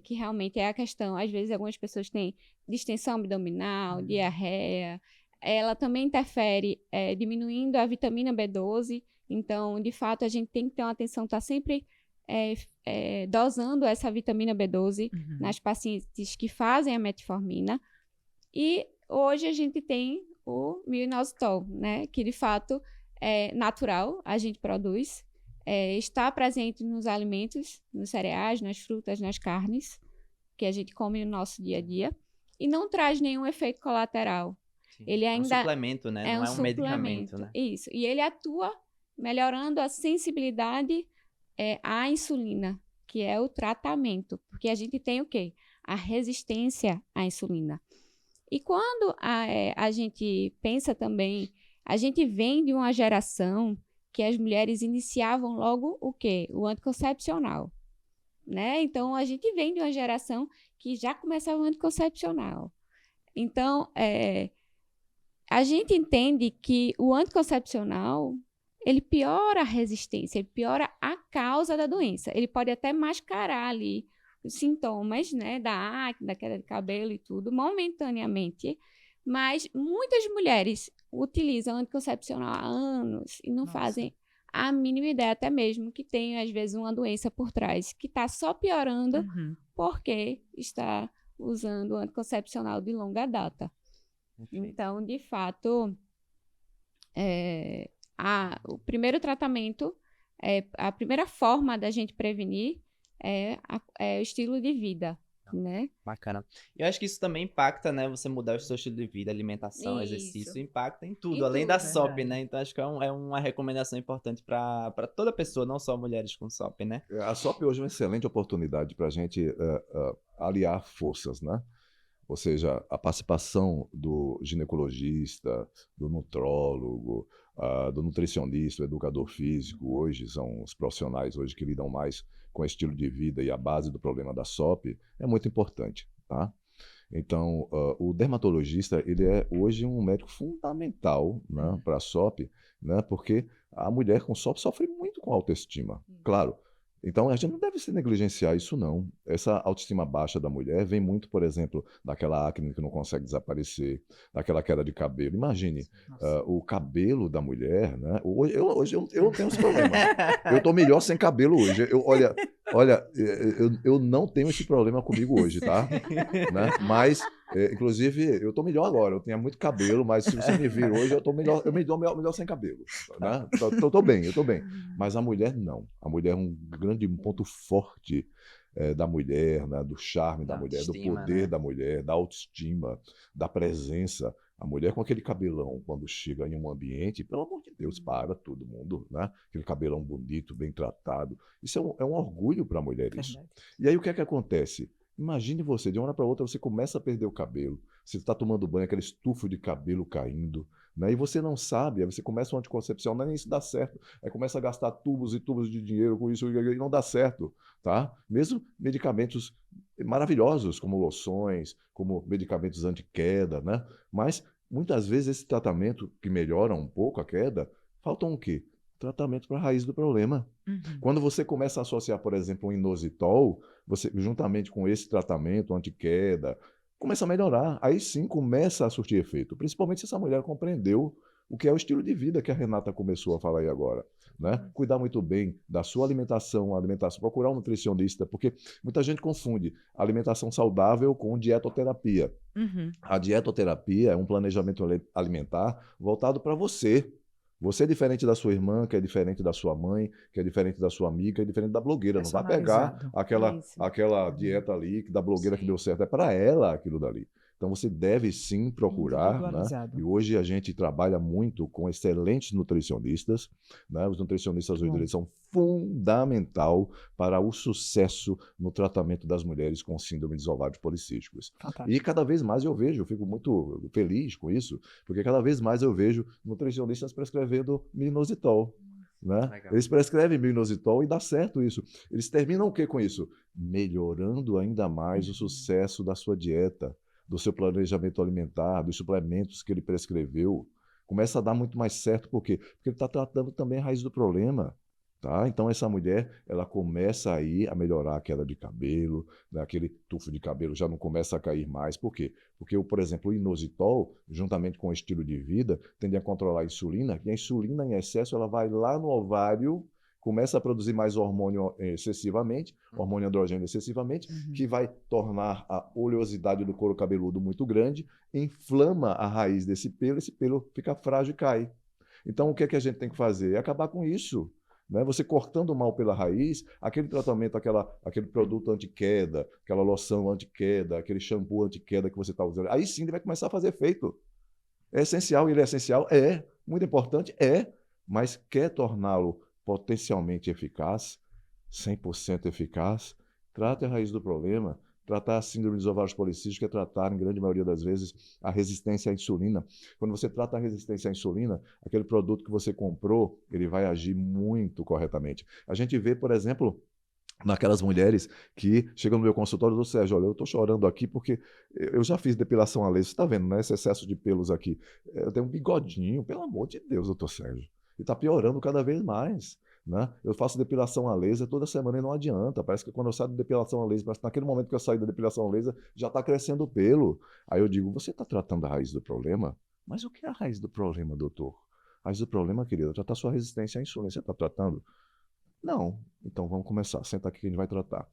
que realmente é a questão, às vezes algumas pessoas têm distensão abdominal, diarreia, ela também interfere diminuindo a vitamina B12, então, de fato, a gente tem que ter uma atenção, tá sempre dosando essa vitamina B12 nas pacientes que fazem a metformina. E hoje a gente tem o minoxidil, né, que de fato é natural, a gente produz, está presente nos alimentos, nos cereais, nas frutas, nas carnes, que a gente come no nosso dia a dia, e não traz nenhum efeito colateral. Sim. Ele ainda é um suplemento, né? Não é um medicamento, né? Isso. E ele atua melhorando a sensibilidade à insulina, que é o tratamento. Porque a gente tem o quê? A resistência à insulina. E quando a gente pensa também, a gente vem de uma geração que as mulheres iniciavam logo o quê? O anticoncepcional. Né? Então, a gente vem de uma geração que já começava o anticoncepcional. Então, a gente entende que o anticoncepcional, ele piora a resistência, ele piora a causa da doença. Ele pode até mascarar ali os sintomas, né, da acne, da queda de cabelo e tudo, momentaneamente, mas muitas mulheres utilizam anticoncepcional há anos e não fazem a mínima ideia, até mesmo que tem, às vezes, uma doença por trás, que está só piorando porque está usando o anticoncepcional de longa data. Então, de fato, o primeiro tratamento, a primeira forma da gente prevenir é o estilo de vida, né? Bacana. Eu acho que isso também impacta, né? Você mudar o seu estilo de vida, alimentação, Isso. exercício, impacta em tudo, Em além tudo, da SOP, verdade. né? Então acho que é uma recomendação importante para toda pessoa, não só mulheres com SOP, né? A SOP hoje é uma excelente oportunidade para a gente aliar forças, né? Ou seja, a participação do ginecologista, do nutrólogo, do nutricionista, do educador físico, hoje são os profissionais hoje que lidam mais com o estilo de vida e a base do problema da SOP, é muito importante, tá? Então, o dermatologista, ele é hoje um médico fundamental, né, para a SOP, né, porque a mulher com SOP sofre muito com autoestima, claro. Então, a gente não deve se negligenciar isso, não. Essa autoestima baixa da mulher vem muito, por exemplo, daquela acne que não consegue desaparecer, daquela queda de cabelo. Imagine, o cabelo da mulher, né? Hoje eu não tenho esse problema. Eu estou melhor sem cabelo hoje. Olha, eu não tenho esse problema comigo hoje, tá? Né? Mas, inclusive, eu estou melhor agora. Eu tinha muito cabelo, mas se você me vir hoje, eu me dou melhor sem cabelo. Né? Eu estou bem. Mas a mulher não. A mulher é um grande ponto forte da mulher, né? Do charme da mulher, do poder, né? Da mulher, da autoestima, da presença. A mulher com aquele cabelão, quando chega em um ambiente, pelo amor de Deus, para todo mundo, né? Aquele cabelão bonito, bem tratado. Isso é um orgulho para a mulher, isso. E aí o que é que acontece? Imagine você, de uma hora para outra, você começa a perder o cabelo, você está tomando banho, aquele estufo de cabelo caindo, né? E você não sabe, aí você começa um anticoncepcional, nem isso dá certo. Aí começa a gastar tubos e tubos de dinheiro com isso e não dá certo, tá? Mesmo medicamentos maravilhosos, como loções, como medicamentos anti-queda, né? Mas muitas vezes esse tratamento que melhora um pouco a queda, faltam o quê? Tratamento para a raiz do problema. Quando você começa a associar, por exemplo, um inositol, você, juntamente com esse tratamento anti-queda, começa a melhorar. Aí sim começa a surtir efeito. Principalmente se essa mulher compreendeu o que é o estilo de vida que a Renata começou a falar aí agora. Né? Cuidar muito bem da sua alimentação, procurar um nutricionista, porque muita gente confunde alimentação saudável com dietoterapia. A dietoterapia é um planejamento alimentar voltado para você. Você é diferente da sua irmã, que é diferente da sua mãe, que é diferente da sua amiga, que é diferente da blogueira. Não vai pegar aquela dieta ali da blogueira que deu certo. É para ela aquilo dali. Então você deve sim procurar, né? E hoje a gente trabalha muito com excelentes nutricionistas, né? Os nutricionistas hoje eles são fundamental para o sucesso no tratamento das mulheres com síndrome de ovários policísticos. Fantástico. E cada vez mais eu fico muito feliz com isso, porque cada vez mais eu vejo nutricionistas prescrevendo minoxidil. né? Legal. Eles prescrevem minoxidil e dá certo isso. Eles terminam o que com isso? Melhorando ainda mais o sucesso da sua dieta, do seu planejamento alimentar, dos suplementos que ele prescreveu. Começa a dar muito mais certo, por quê? Porque ele está tratando também a raiz do problema. Tá? Então, essa mulher, ela começa aí a melhorar a queda de cabelo, né? Aquele tufo de cabelo já não começa a cair mais. Por quê? Porque, por exemplo, o inositol, juntamente com o estilo de vida, tende a controlar a insulina, e a insulina em excesso, ela vai lá no ovário, começa a produzir mais hormônio excessivamente, hormônio androgênio excessivamente, que vai tornar a oleosidade do couro cabeludo muito grande, inflama a raiz desse pelo, esse pelo fica frágil e cai. Então, o que é que a gente tem que fazer? É acabar com isso. Né? Você cortando mal pela raiz, aquele tratamento, aquele produto anti-queda, aquela loção anti-queda, aquele shampoo anti-queda que você está usando, aí sim ele vai começar a fazer efeito. É essencial, ele é essencial? É. Muito importante? É. Mas quer torná-lo potencialmente eficaz, 100% eficaz, trate a raiz do problema. Tratar a síndrome dos ovários policísticos é tratar, em grande maioria das vezes, a resistência à insulina. Quando você trata a resistência à insulina, aquele produto que você comprou, ele vai agir muito corretamente. A gente vê, por exemplo, naquelas mulheres que chegam no meu consultório do Sérgio, olha, eu estou chorando aqui porque eu já fiz depilação a laser, você está vendo, né, esse excesso de pelos aqui. Eu tenho um bigodinho, pelo amor de Deus, doutor Sérgio. E está piorando cada vez mais. Né? Eu faço depilação a laser toda semana e não adianta. Parece que quando eu saio da depilação a laser, parece que naquele momento que eu saio da depilação a laser, já está crescendo o pelo. Aí eu digo, você está tratando a raiz do problema? Mas o que é a raiz do problema, doutor? A raiz do problema, querida, é tratar sua resistência à insulina. Você está tratando? Não. Então vamos começar. Senta aqui que a gente vai tratar.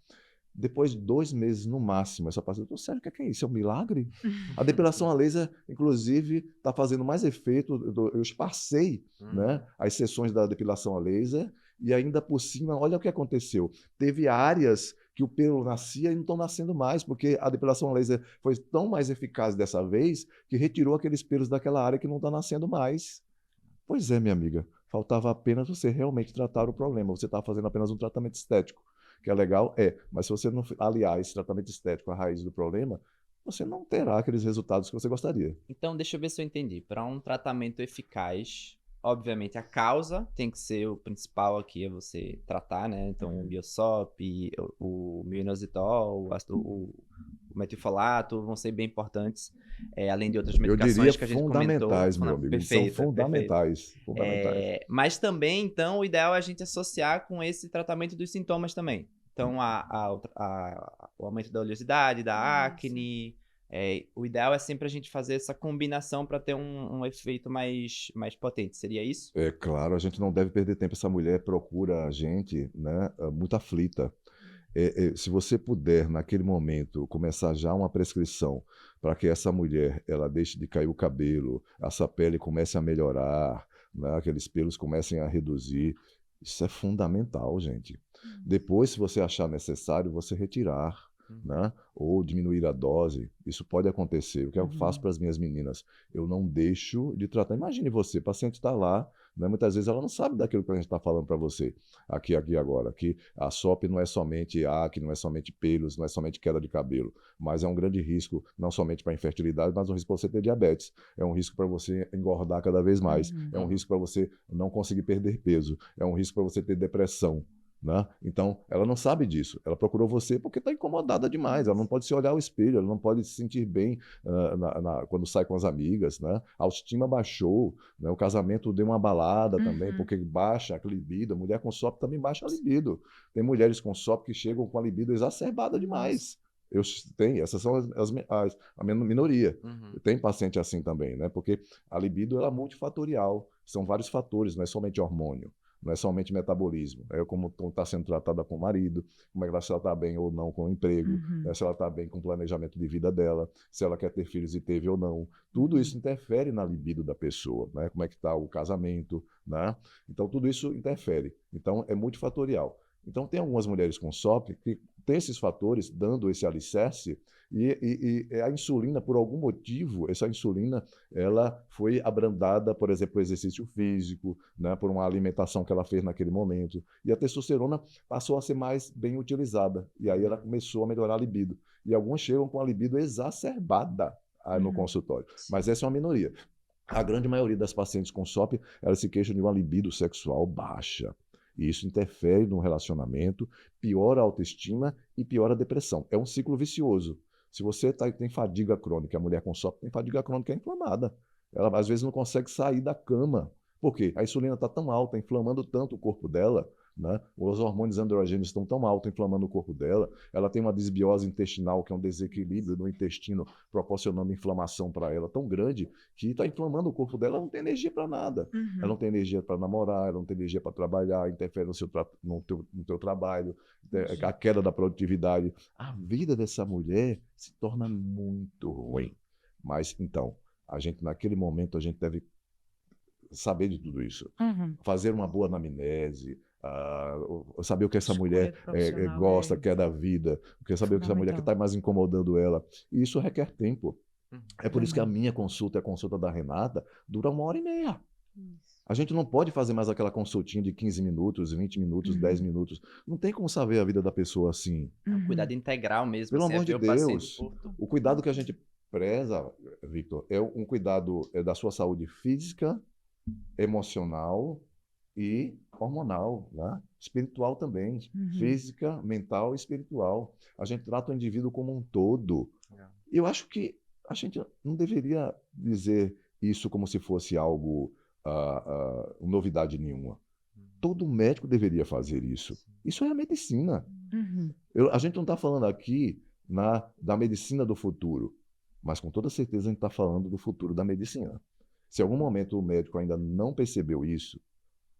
Depois de 2 meses no máximo, essa paciente, doutor Sérgio, o que é isso? É um milagre? A depilação a laser, inclusive, está fazendo mais efeito. Eu esparsei, né, as sessões da depilação a laser e ainda por cima, olha o que aconteceu. Teve áreas que o pelo nascia e não estão nascendo mais, porque a depilação a laser foi tão mais eficaz dessa vez que retirou aqueles pelos daquela área que não está nascendo mais. Pois é, minha amiga, faltava apenas você realmente tratar o problema. Você está fazendo apenas um tratamento estético. Que é legal, mas se você não aliar esse tratamento estético à raiz do problema, você não terá aqueles resultados que você gostaria. Então, deixa eu ver se eu entendi. Para um tratamento eficaz, obviamente a causa tem que ser o principal aqui, é você tratar, né? Então, o Biosop, o minoxidil, o metilfolato vão ser bem importantes, além de outras medicações que a gente comentou. Fundamentais, meu amigo. Perfeito, são fundamentais. Mas também, então, o ideal é a gente associar com esse tratamento dos sintomas também. Então, o aumento da oleosidade, da acne. O ideal é sempre a gente fazer essa combinação para ter um efeito mais potente. Seria isso? É claro, a gente não deve perder tempo. Essa mulher procura a gente, né, muito aflita. Se você puder, naquele momento, começar já uma prescrição para que essa mulher ela deixe de cair o cabelo, essa pele comece a melhorar, né, aqueles pelos comecem a reduzir, isso é fundamental, gente. Depois, se você achar necessário, você retirar, né, ou diminuir a dose, isso pode acontecer. O que eu faço para as minhas meninas? Eu não deixo de tratar. Imagine você, o paciente está lá, né, muitas vezes ela não sabe daquilo que a gente está falando para você, aqui agora, que a SOP não é somente acne, não é somente pelos, não é somente queda de cabelo, mas é um grande risco, não somente para a infertilidade, mas um risco para você ter diabetes, é um risco para você engordar cada vez mais, é um risco para você não conseguir perder peso, é um risco para você ter depressão. Né? Então, ela não sabe disso. Ela procurou você porque está incomodada demais. Ela não pode se olhar ao espelho, ela não pode se sentir bem quando sai com as amigas. Né? A autoestima baixou, né? O casamento deu uma balada também, porque baixa a libido. A mulher com SOP também baixa a libido. Tem mulheres com SOP que chegam com a libido exacerbada demais. Essas são a minoria. Tem paciente assim também, né? Porque a libido ela é multifatorial. São vários fatores, não é somente hormônio. Não é somente metabolismo, é como está sendo tratada com o marido, como é que se ela está bem ou não com o emprego, né, se ela está bem com o planejamento de vida dela, se ela quer ter filhos e teve ou não. Tudo isso interfere na libido da pessoa, né? Como é que está o casamento, né? Então tudo isso interfere. Então é multifatorial. Então tem algumas mulheres com SOP que tem esses fatores dando esse alicerce e a insulina, por algum motivo, essa insulina ela foi abrandada, por exemplo, por exercício físico, né, por uma alimentação que ela fez naquele momento. E a testosterona passou a ser mais bem utilizada. E aí ela começou a melhorar a libido. E alguns chegam com a libido exacerbada no consultório. Mas essa é uma minoria. A grande maioria das pacientes com SOP, elas se queixam de uma libido sexual baixa. E isso interfere no relacionamento, piora a autoestima e piora a depressão. É um ciclo vicioso. Se você tem fadiga crônica, a mulher com SOP tem fadiga crônica inflamada. Ela às vezes não consegue sair da cama. Por quê? A insulina está tão alta, inflamando tanto o corpo dela, né? Os hormônios androgênios estão tão altos, inflamando o corpo dela. Ela tem uma desbiose intestinal, que é um desequilíbrio no intestino, proporcionando inflamação para ela tão grande, que está inflamando o corpo dela, ela não tem energia para nada. Ela não tem energia para namorar, ela não tem energia para trabalhar, interfere no teu trabalho, a queda da produtividade. A vida dessa mulher se torna muito ruim. Mas, então, naquele momento, a gente deve saber de tudo isso. Fazer uma boa anamnese, saber o que essa mulher gosta, quer da vida, saber o que essa mulher que está mais incomodando ela. E isso requer tempo. É por isso que a minha consulta e a consulta da Renata dura 1h30. A gente não pode fazer mais aquela consultinha de 15 minutos, 20 minutos, 10 minutos. Não tem como saber a vida da pessoa assim. É um cuidado integral mesmo. Pelo amor de Deus. O cuidado que a gente preza, Victor, é um cuidado da sua saúde física, emocional e hormonal, né? Espiritual também. Física, mental e espiritual. A gente trata o indivíduo como um todo. Eu acho que a gente não deveria dizer isso como se fosse algo, novidade nenhuma. Todo médico deveria fazer isso. Isso é a medicina. A gente não está falando aqui da medicina do futuro, mas com toda certeza a gente está falando do futuro da medicina. Se em algum momento o médico ainda não percebeu isso,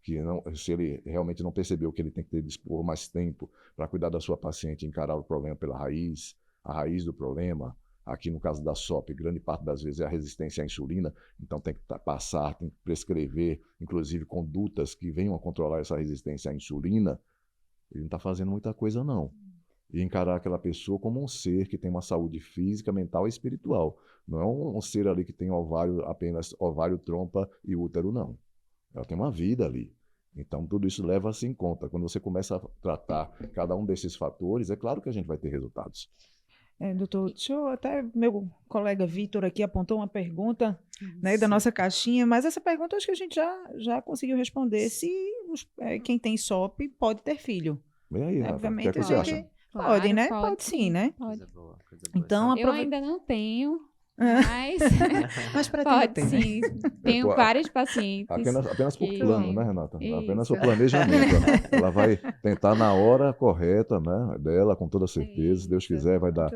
se ele realmente não percebeu que ele tem que dispor mais tempo para cuidar da sua paciente e encarar o problema pela raiz, a raiz do problema, aqui no caso da SOP, grande parte das vezes é a resistência à insulina, então tem que passar, tem que prescrever, inclusive condutas que venham a controlar essa resistência à insulina, ele não está fazendo muita coisa não. E encarar aquela pessoa como um ser que tem uma saúde física, mental e espiritual. Não é um ser ali que tem apenas ovário, trompa e útero, não. Ela tem uma vida ali. Então, tudo isso leva-se em conta. Quando você começa a tratar cada um desses fatores, é claro que a gente vai ter resultados. Doutor, até meu colega Vitor aqui apontou uma pergunta, né, da nossa caixinha, mas essa pergunta acho que a gente já conseguiu responder. Se quem tem SOP pode ter filho. E aí, Rafa, o que é que você acha? Pode, né? Pode sim, né? Coisa boa, coisa boa. Então, eu ainda não tenho, mas pode sim. Tenho vários pacientes. Apenas por plano, né, Renata? Apenas por planejamento. Ela vai tentar na hora correta, né, dela, com toda certeza. Se Deus quiser, vai dar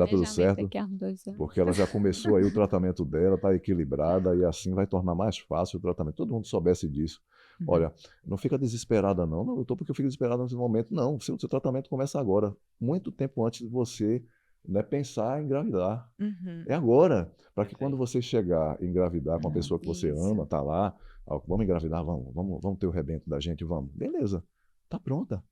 tudo certo. Daqui a 2 anos. Porque ela já começou aí o tratamento dela, está equilibrada e assim vai tornar mais fácil o tratamento. Todo mundo soubesse disso. Olha, não fica desesperada não. Não, eu estou porque eu fico desesperada nesse momento. Não, o seu tratamento começa agora. Muito tempo antes de você, né, pensar em engravidar. É agora. Para que quando você chegar e engravidar com a pessoa que você ama, tá lá, vamos engravidar, vamos ter o rebento da gente, vamos. Beleza, tá pronta.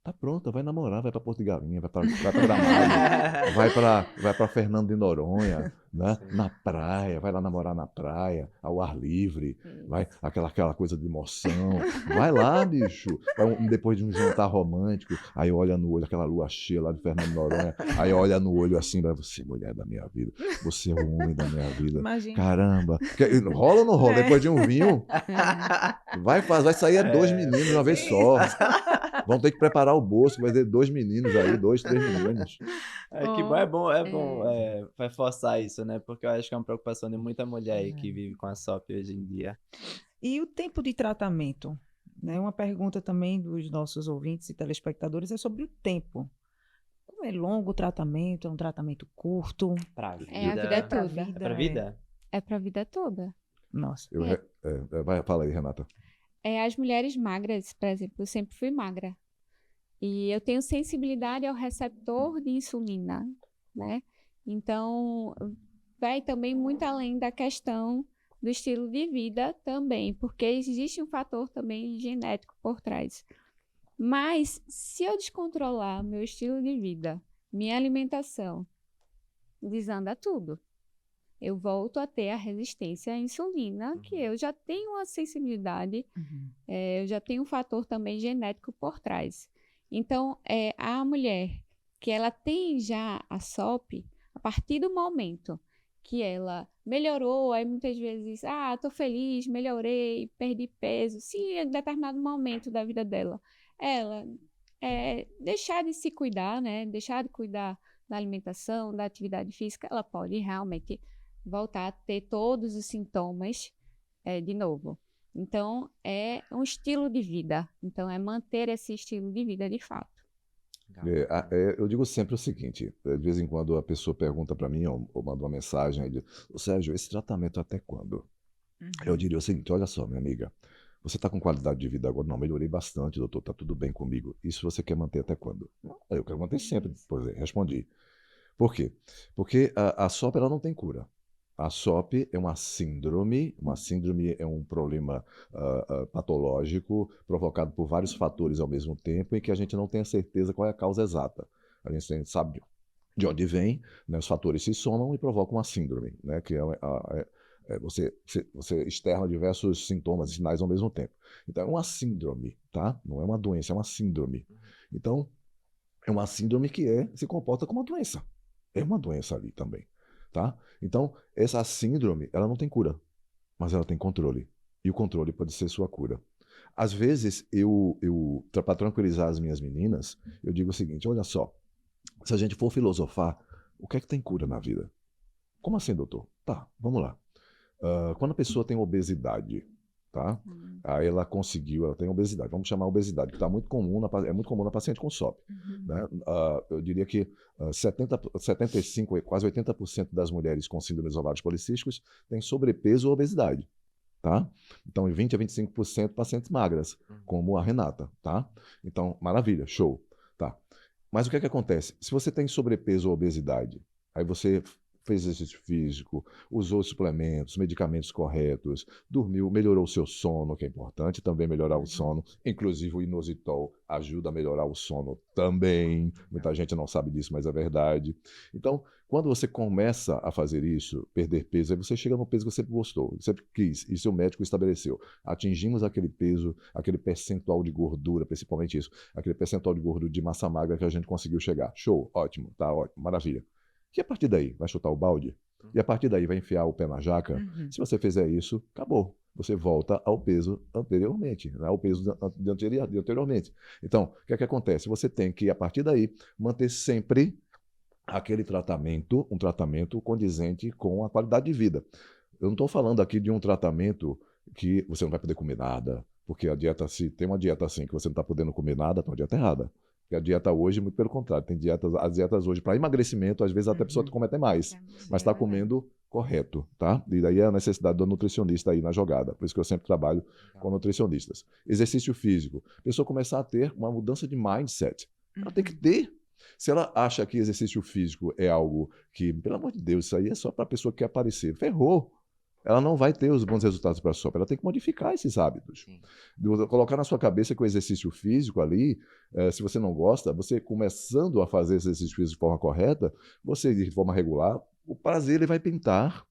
Tá pronta, vai namorar, vai para Porto de Galinha, vai para Gramado, vai para Fernando de Noronha, né? Na praia, vai lá namorar na praia, ao ar livre, vai aquela coisa de emoção. Vai lá, bicho. Depois de um jantar romântico, aí olha no olho, aquela lua cheia lá de Fernando de Noronha, aí olha no olho assim, você mulher da minha vida, você é o homem da minha vida. Imagina. Caramba. Rola ou não rola? Depois de um vinho, vai sair 2 meninos de uma vez só. Vão ter que preparar o bolso, vai ter 2 meninos aí, 2, 3 meninos. Que bom, é bom vai forçar isso, né? Porque eu acho que é uma preocupação de muita mulher aí que vive com a SOP hoje em dia. E o tempo de tratamento? Né? Uma pergunta também dos nossos ouvintes e telespectadores é sobre o tempo. Como é longo o tratamento? É um tratamento curto? Pra vida. É a vida toda. É pra vida? É pra vida toda. Nossa. Fala aí, Renata. As mulheres magras, por exemplo, eu sempre fui magra. E eu tenho sensibilidade ao receptor de insulina, né? Então, vai também muito além da questão do estilo de vida também, porque existe um fator também genético por trás. Mas, se eu descontrolar meu estilo de vida, minha alimentação, desanda tudo. Eu volto a ter a resistência à insulina, que eu já tenho uma sensibilidade, eu já tenho um fator também genético por trás. Então, a mulher que ela tem já a SOP, a partir do momento que ela melhorou, aí muitas vezes, tô feliz, melhorei, perdi peso. Se em determinado momento da vida dela, ela deixar de se cuidar, né? Deixar de cuidar da alimentação, da atividade física, ela pode realmente voltar a ter todos os sintomas de novo. Então, é um estilo de vida. Então, é manter esse estilo de vida de fato. Eu digo sempre o seguinte, de vez em quando a pessoa pergunta para mim, ou manda uma mensagem, aí diz, Sérgio, esse tratamento até quando? Eu diria o seguinte, olha só, minha amiga, você está com qualidade de vida agora? Não, melhorei bastante, doutor, está tudo bem comigo. Isso você quer manter até quando? Eu quero manter sempre, pois é, respondi. Por quê? Porque a SOP ela não tem cura. A SOP é uma síndrome é um problema patológico provocado por vários fatores ao mesmo tempo e que a gente não tem a certeza qual é a causa exata. A gente sabe de onde vem, né, os fatores se somam e provocam uma síndrome, né, que você externa diversos sintomas e sinais ao mesmo tempo. Então é uma síndrome, tá? Não é uma doença, é uma síndrome. Então é uma síndrome que se comporta como uma doença. É uma doença ali também, tá? Então, essa síndrome, ela não tem cura, mas ela tem controle. E o controle pode ser sua cura. Às vezes, para tranquilizar as minhas meninas, eu digo o seguinte, olha só, se a gente for filosofar, o que é que tem cura na vida? Como assim, doutor? Tá, vamos lá. Quando a pessoa tem obesidade, tá? Aí ela tem obesidade, vamos chamar obesidade, que é muito comum na paciente com SOP. Né? Eu diria que 75%, quase 80% das mulheres com síndrome dos ovários policísticos têm sobrepeso ou obesidade. Tá? Então, 20% a 25% pacientes magras, como a Renata. Tá? Então, maravilha, show. Tá. Mas o que é que acontece? Se você tem sobrepeso ou obesidade, aí você fez exercício físico, usou suplementos, medicamentos corretos, dormiu, melhorou o seu sono, que é importante também melhorar o sono, inclusive o inositol ajuda a melhorar o sono também, muita gente não sabe disso, mas é verdade. Então, quando você começa a fazer isso, perder peso, aí você chega no peso que você sempre gostou, sempre quis, e seu médico estabeleceu. Atingimos aquele peso, aquele percentual de gordura, principalmente isso, aquele percentual de gordura de massa magra que a gente conseguiu chegar. Show, ótimo, tá ótimo, maravilha. E a partir daí, vai chutar o balde? E a partir daí vai enfiar o pé na jaca? Se você fizer isso, acabou. Você volta ao peso anteriormente, né? Ao peso de anteriormente. Então, o que é que acontece? Você tem que, a partir daí, manter sempre aquele tratamento, um tratamento condizente com a qualidade de vida. Eu não estou falando aqui de um tratamento que você não vai poder comer nada, porque a dieta, se tem uma dieta assim que você não está podendo comer nada, então a dieta é errada. Porque a dieta hoje, muito pelo contrário, as dietas hoje para emagrecimento, às vezes até a pessoa come até mais, mas está comendo correto, tá? E daí é a necessidade do nutricionista aí na jogada, por isso que eu sempre trabalho com nutricionistas. Exercício físico, a pessoa começar a ter uma mudança de mindset, ela tem que ter. Se ela acha que exercício físico é algo que, pelo amor de Deus, isso aí é só para a pessoa que quer aparecer, ferrou. Ela não vai ter os bons resultados para a SOP, ela tem que modificar esses hábitos. Colocar na sua cabeça que o exercício físico ali, se você não gosta, você começando a fazer esse exercício físico de forma correta, você de forma regular, o prazer ele vai pintar.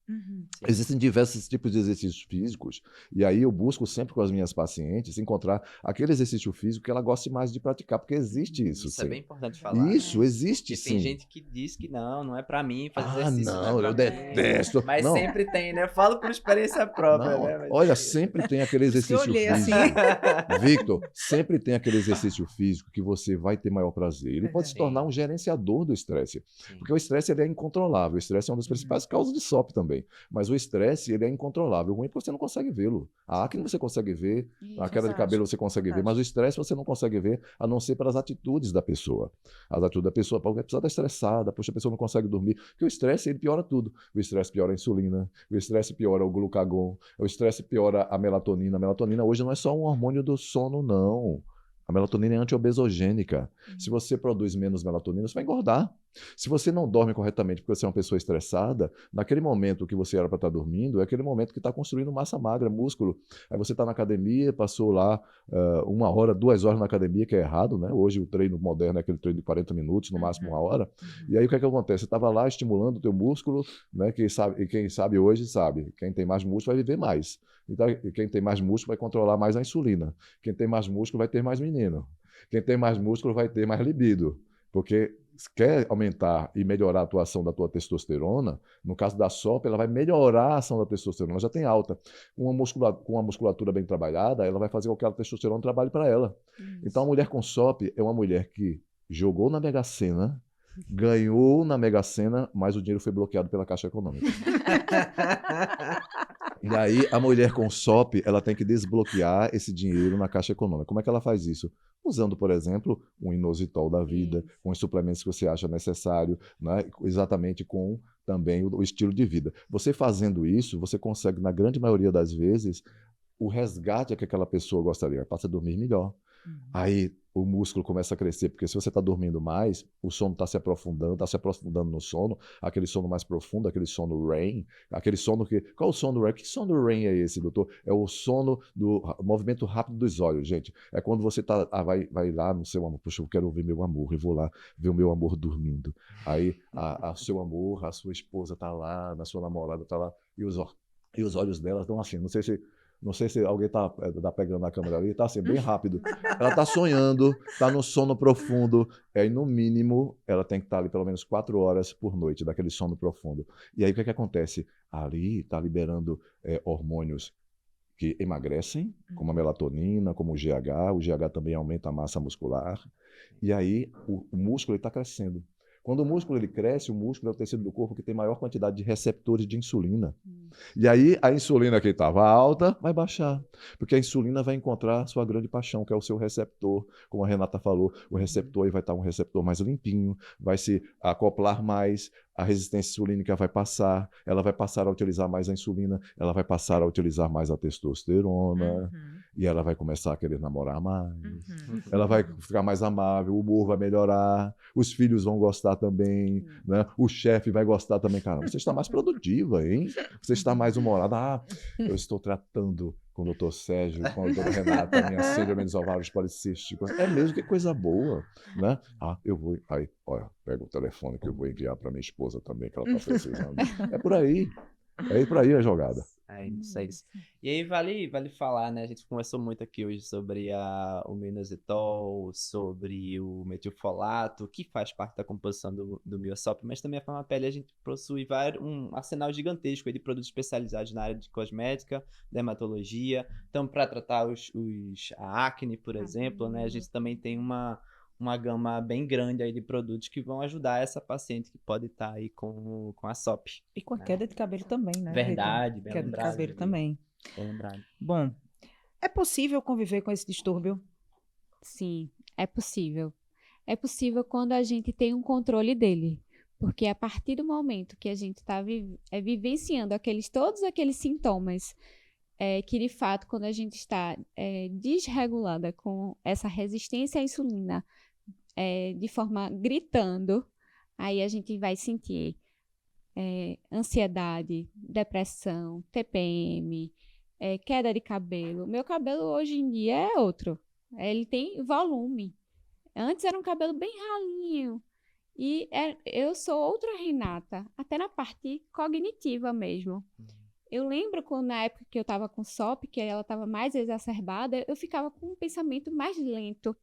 Existem diversos tipos de exercícios físicos, e aí eu busco sempre com as minhas pacientes encontrar aquele exercício físico que ela goste mais de praticar, porque existe isso. Isso sim. É bem importante falar. Isso, existe sim. Tem gente que diz que não é pra mim fazer exercício. Não, eu detesto. Mas não. Sempre tem, né? Eu falo por experiência própria, não, né? Mas olha, sempre tem aquele exercício físico. Assim. Victor, sempre tem aquele exercício físico que você vai ter maior prazer. Ele pode se tornar um gerenciador do estresse, porque o estresse ele é incontrolável. O estresse é uma das principais causas de SOP também. Mas o estresse, ele é incontrolável. O ruim é que você não consegue vê-lo. A acne você consegue ver, a queda de cabelo você consegue ver, mas o estresse você não consegue ver, a não ser pelas atitudes da pessoa. As atitudes da pessoa, porque a pessoa está estressada, poxa, a pessoa não consegue dormir. Porque o estresse, ele piora tudo. O estresse piora a insulina, o estresse piora o glucagon, o estresse piora a melatonina. A melatonina hoje não é só um hormônio do sono, não. A melatonina é antiobesogênica. Se você produz menos melatonina, você vai engordar. Se você não dorme corretamente porque você é uma pessoa estressada, naquele momento que você era para estar dormindo, é aquele momento que está construindo massa magra, músculo. Aí você está na academia, passou lá 1 hora, 2 horas na academia, que é errado, né? Hoje o treino moderno é aquele treino de 40 minutos, no máximo 1 hora. E aí o que é que acontece? Você estava lá estimulando o teu músculo, né? Quem sabe hoje sabe. Quem tem mais músculo vai viver mais. Então, quem tem mais músculo vai controlar mais a insulina. Quem tem mais músculo vai ter mais menino. Quem tem mais músculo vai ter mais libido. Porque se quer aumentar e melhorar a atuação da tua testosterona, no caso da SOP, ela vai melhorar a ação da testosterona, ela já tem alta. Com uma musculatura bem trabalhada, ela vai fazer com que a testosterona trabalhe para ela. Então, a mulher com SOP é uma mulher que jogou na Mega Sena, ganhou na Mega Sena, mas o dinheiro foi bloqueado pela Caixa Econômica. E aí, a mulher com SOP, ela tem que desbloquear esse dinheiro na Caixa Econômica. Como é que ela faz isso? Usando, por exemplo, um inositol da vida, com os suplementos que você acha necessário, né? Exatamente com também o estilo de vida. Você fazendo isso, você consegue, na grande maioria das vezes, o resgate que aquela pessoa gostaria. Passa a dormir melhor. Aí o músculo começa a crescer, porque se você está dormindo mais, o sono está se aprofundando no sono, aquele sono mais profundo, aquele sono REM, aquele sono que... Qual é o sono REM? Que sono REM é esse, doutor? É o sono do movimento rápido dos olhos, gente. É quando você vai lá no seu amor, puxa, eu quero ouvir meu amor, e vou lá ver o meu amor dormindo. Aí a seu amor, a sua esposa está lá, a sua namorada está lá, e os olhos dela estão assim, não sei se alguém tá pegando na câmera ali, tá assim, bem rápido. Ela tá sonhando, tá no sono profundo, e no mínimo ela tem que estar ali pelo menos 4 horas por noite, daquele sono profundo. E aí o que acontece? Ali tá liberando hormônios que emagrecem, como a melatonina, como o GH também aumenta a massa muscular, e aí o músculo está crescendo. Quando o músculo ele cresce, o músculo é o tecido do corpo que tem maior quantidade de receptores de insulina. E aí a insulina que estava alta vai baixar, porque a insulina vai encontrar sua grande paixão, que é o seu receptor, como a Renata falou, o receptor aí vai estar um receptor mais limpinho, vai se acoplar mais, a resistência insulínica vai passar, ela vai passar a utilizar mais a insulina, ela vai passar a utilizar mais a testosterona, e ela vai começar a querer namorar mais, ela vai ficar mais amável, o humor vai melhorar, os filhos vão gostar também, né? O chefe vai gostar também. Caramba, você está mais produtiva, hein? Você está mais humorada. Eu estou tratando com o doutor Sérgio, com a doutora Renata, a minha síndrome dos ovários policísticos. É mesmo, que coisa boa, né? Eu vou... Aí, olha, pega o telefone que eu vou enviar para minha esposa também, que ela está precisando. É por aí. É por aí a jogada. É isso. E aí vale falar, né? A gente conversou muito aqui hoje sobre o minoxidil, sobre o metilfolato, que faz parte da composição do Miosop, mas também a Farmapele a gente possui um arsenal gigantesco de produtos especializados na área de cosmética, dermatologia. Então, para tratar a acne, por exemplo, né? A gente também tem uma gama bem grande aí de produtos que vão ajudar essa paciente que pode estar aí com a SOP. E com a queda de cabelo também, né? Verdade, bem queda lembrado. de cabelo também. Bem lembrado. Bom, é possível conviver com esse distúrbio? Sim, é possível. É possível quando a gente tem um controle dele. Porque a partir do momento que a gente está vivenciando todos aqueles sintomas, que de fato, quando a gente está desregulada com essa resistência à insulina, de forma gritando, aí a gente vai sentir ansiedade, depressão, TPM, queda de cabelo. Meu cabelo hoje em dia é outro. Ele tem volume. Antes era um cabelo bem ralinho. E eu sou outra Renata, até na parte cognitiva mesmo. Eu lembro quando na época que eu estava com SOP, que ela estava mais exacerbada, eu ficava com um pensamento mais lento.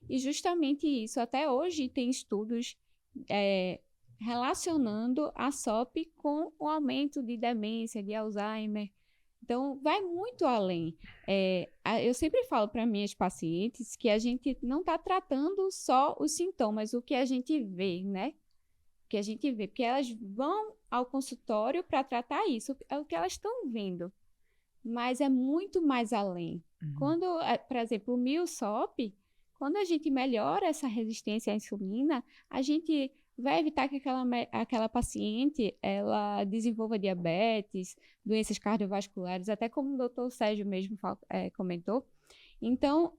E justamente isso, até hoje tem estudos relacionando a SOP com o aumento de demência, de Alzheimer. Então, vai muito além. Eu sempre falo para minhas pacientes que a gente não está tratando só os sintomas, o que a gente vê, né? O que a gente vê, porque elas vão ao consultório para tratar isso, é o que elas estão vendo. Mas é muito mais além. Quando, por exemplo, o Miosop, quando a gente melhora essa resistência à insulina, a gente vai evitar que aquela paciente ela desenvolva diabetes, doenças cardiovasculares, até como o doutor Sérgio mesmo comentou. Então,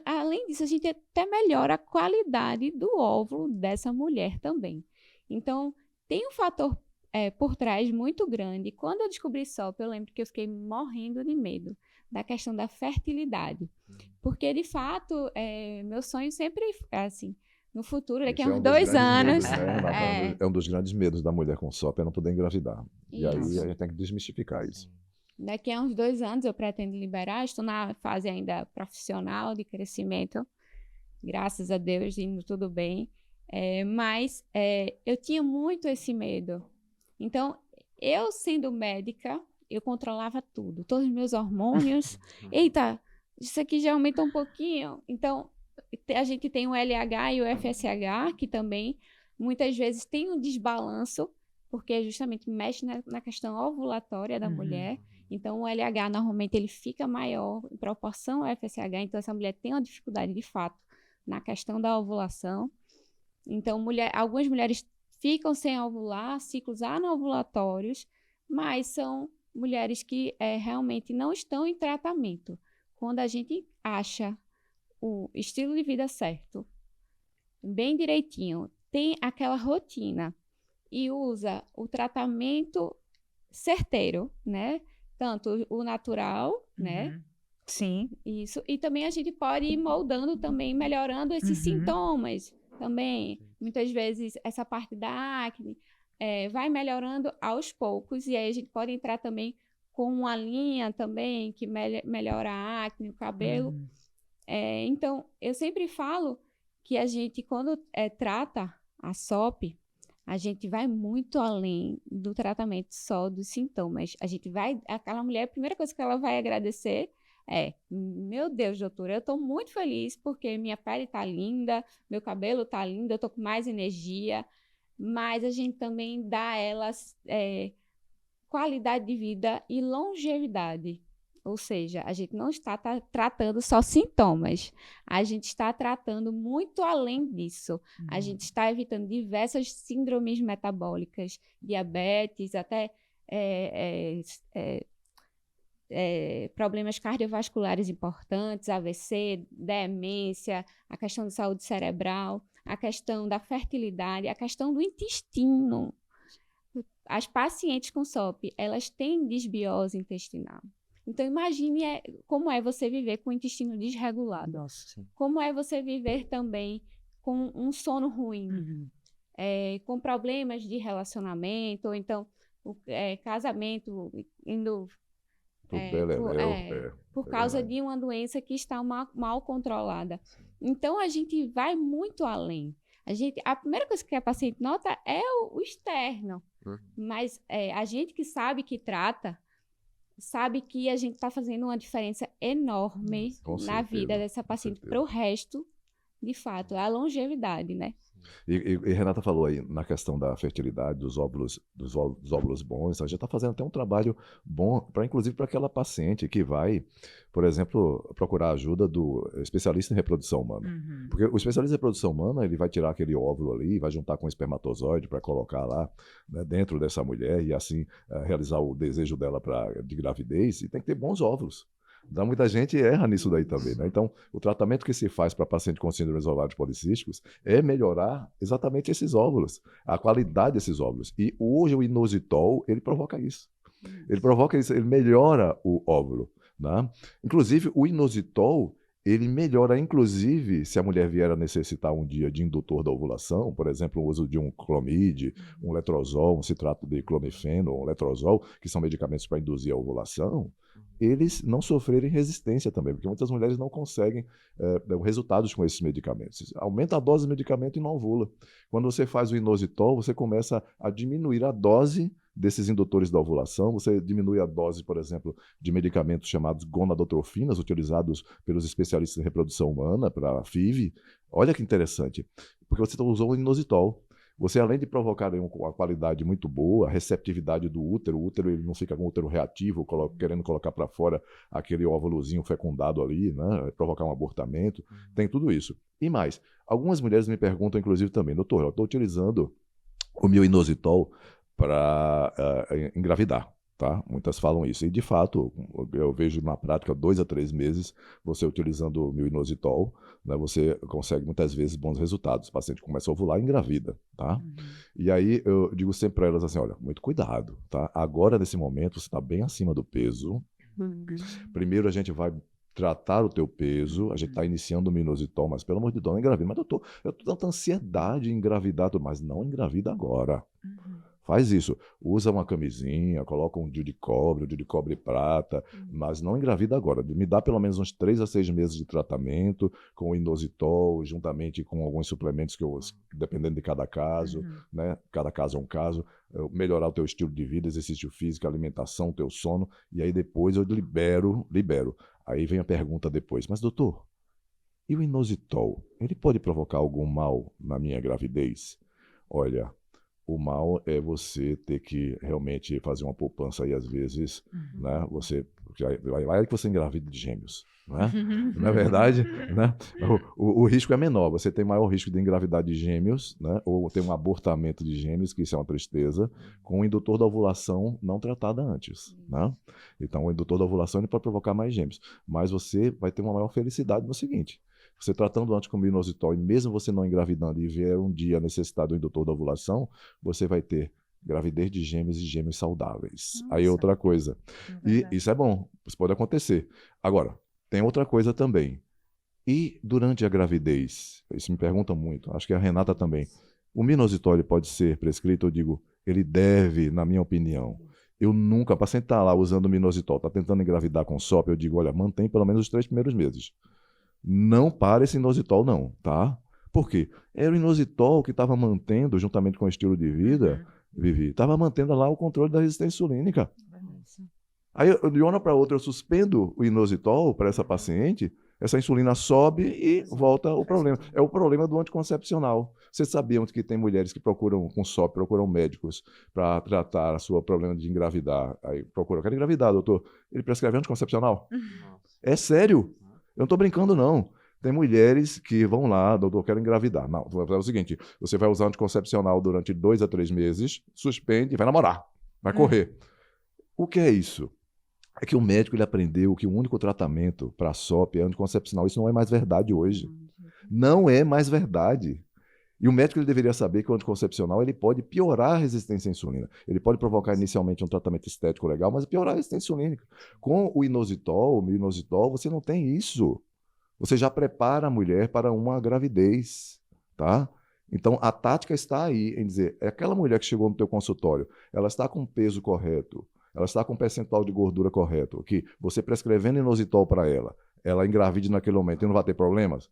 além disso, a gente até melhora a qualidade do óvulo dessa mulher também. Então, tem um fator por trás muito grande. Quando eu descobri SOP, eu lembro que eu fiquei morrendo de medo da questão da fertilidade. Porque, de fato, meu sonho sempre é assim, no futuro, daqui a uns 2 anos... É um dos grandes medos da mulher com SOP, é não poder engravidar. Isso. E aí a gente tem que desmistificar isso. Daqui a uns 2 anos eu pretendo liberar, estou na fase ainda profissional de crescimento. graças a Deus, indo tudo bem. Mas eu tinha muito esse medo. Então, eu sendo médica, eu controlava tudo, todos os meus hormônios. Eita, isso aqui já aumentou um pouquinho. Então, a gente tem o LH e o FSH, que também muitas vezes tem um desbalanço, porque justamente mexe na questão ovulatória da mulher. Então, o LH normalmente ele fica maior em proporção ao FSH, então essa mulher tem uma dificuldade de fato na questão da ovulação. Então, algumas mulheres ficam sem ovular, ciclos anovulatórios, mas são mulheres que realmente não estão em tratamento. Quando a gente acha o estilo de vida certo, bem direitinho, tem aquela rotina e usa o tratamento certeiro, né? Tanto o natural, né? Sim. Isso. E também a gente pode ir moldando também, melhorando esses sintomas também. Muitas vezes essa parte da acne vai melhorando aos poucos e aí a gente pode entrar também com uma linha também que melhora a acne, o cabelo. Então, eu sempre falo que a gente, quando trata a SOP, a gente vai muito além do tratamento só dos sintomas. Aquela mulher, a primeira coisa que ela vai agradecer meu Deus, doutora, eu estou muito feliz porque minha pele está linda, meu cabelo está lindo, eu estou com mais energia, mas a gente também dá a elas qualidade de vida e longevidade. Ou seja, a gente não está tratando só sintomas, a gente está tratando muito além disso. A gente está evitando diversas síndromes metabólicas, diabetes, até problemas cardiovasculares importantes, AVC, demência, a questão da saúde cerebral, a questão da fertilidade, a questão do intestino. As pacientes com SOP, elas têm disbiose intestinal. Então, imagine como é você viver com o intestino desregulado. Nossa. Como é você viver também com um sono ruim, com problemas de relacionamento, ou então casamento indo por causa de uma doença que está mal controlada. Então, a gente vai muito além. A primeira coisa que a paciente nota é o externo, mas a gente que sabe que trata, sabe que a gente está fazendo uma diferença enorme na vida dessa paciente para o resto, de fato, é a longevidade, né? E Renata falou aí na questão da fertilidade, dos óvulos bons, a gente está fazendo até um trabalho bom, inclusive para aquela paciente que vai, por exemplo, procurar a ajuda do especialista em reprodução humana. Porque o especialista em reprodução humana, ele vai tirar aquele óvulo ali, vai juntar com o espermatozoide para colocar lá, né, dentro dessa mulher e assim realizar o desejo dela de gravidez, e tem que ter bons óvulos. Então, muita gente erra nisso daí também, né? Então, o tratamento que se faz para paciente com síndrome de ovários policísticos é melhorar exatamente esses óvulos, a qualidade desses óvulos. E hoje o inositol, ele provoca isso. Ele melhora o óvulo, né? Inclusive, o inositol, ele melhora, inclusive, se a mulher vier a necessitar um dia de indutor da ovulação, por exemplo, o uso de um clomid, um letrozol, um citrato de clomifeno, um letrozol, que são medicamentos para induzir a ovulação, eles não sofrerem resistência também, porque muitas mulheres não conseguem resultados com esses medicamentos. Aumenta a dose do medicamento e não ovula. Quando você faz o inositol, você começa a diminuir a dose desses indutores da ovulação, você diminui a dose, por exemplo, de medicamentos chamados gonadotrofinas, utilizados pelos especialistas em reprodução humana, para a FIV. Olha que interessante, porque você usou o inositol. Você, além de provocar uma qualidade muito boa, a receptividade do útero, o útero ele não fica com o útero reativo, querendo colocar para fora aquele óvulozinho fecundado ali, né, provocar um abortamento, tem tudo isso. E mais, algumas mulheres me perguntam, inclusive também, doutor, eu estou utilizando o meu inositol para engravidar. Tá? Muitas falam isso. E, de fato, eu vejo na prática 2 a 3 meses você utilizando o inositol, né, você consegue muitas vezes bons resultados. O paciente começa a ovular e engravida. Tá? E aí eu digo sempre para elas assim, olha, muito cuidado. Tá? Agora, nesse momento, você está bem acima do peso. Primeiro a gente vai tratar o teu peso, a gente está iniciando o inositol, mas pelo amor de Deus, não engravida. Mas eu tô tanta ansiedade em engravidar, mas não engravida agora. Faz isso. Usa uma camisinha, coloca um DIU de cobre prata, mas não engravida agora. Me dá pelo menos uns 3 a 6 meses de tratamento com o inositol, juntamente com alguns suplementos que eu, dependendo de cada caso, né? Cada caso é um caso. Melhorar o teu estilo de vida, exercício físico, alimentação, teu sono, e aí depois eu libero. Aí vem a pergunta depois, mas doutor, e o inositol, ele pode provocar algum mal na minha gravidez? Olha, o mal é você ter que realmente fazer uma poupança aí, às vezes, né? Você vai que você engravida de gêmeos, né? Não é verdade? Né? O risco é menor, você tem maior risco de engravidar de gêmeos, né? Ou ter um abortamento de gêmeos, que isso é uma tristeza, com o indutor da ovulação não tratada antes, né? Então, o indutor da ovulação ele pode provocar mais gêmeos, mas você vai ter uma maior felicidade no seguinte: você tratando antes com o inositol, e mesmo você não engravidando e vier um dia a necessidade do indutor da ovulação, você vai ter gravidez de gêmeos e gêmeos saudáveis. Nossa. Aí outra coisa. E isso é bom, isso pode acontecer. Agora, tem outra coisa também. E durante a gravidez? Isso me pergunta muito, acho que a Renata também. O inositol ele pode ser prescrito? Eu digo, ele deve, na minha opinião. Eu nunca, para sentar lá usando o inositol, está tentando engravidar com SOP, eu digo, olha, mantém pelo menos os 3 primeiros meses. Não para esse inositol não, tá? Por quê? Era o inositol que estava mantendo, juntamente com o estilo de vida, Vivi, estava mantendo lá o controle da resistência insulínica. Aí, de uma hora para outra, eu suspendo o inositol para essa paciente, essa insulina sobe e volta o problema. É o problema do anticoncepcional. Vocês sabiam que tem mulheres que procuram com SOP, procuram médicos para tratar o seu problema de engravidar. Aí procuram, quero engravidar, doutor. Ele prescreve anticoncepcional? É sério? Eu não estou brincando, não. Tem mulheres que vão lá, doutor, quero engravidar. Não, tu vai fazer o seguinte, você vai usar anticoncepcional durante 2 a 3 meses, suspende e vai namorar, vai correr. O que é isso? É que o médico ele aprendeu que o único tratamento para SOP é anticoncepcional. Isso não é mais verdade hoje. Não é mais verdade. E o médico ele deveria saber que o anticoncepcional ele pode piorar a resistência à insulina. Ele pode provocar inicialmente um tratamento estético legal, mas piorar a resistência insulínica. Com o inositol, você não tem isso. Você já prepara a mulher para uma gravidez, tá? Então, a tática está aí em dizer, é aquela mulher que chegou no teu consultório, ela está com o peso correto, ela está com o percentual de gordura correto, que você prescrevendo inositol para ela engravide naquele momento e não vai ter problemas?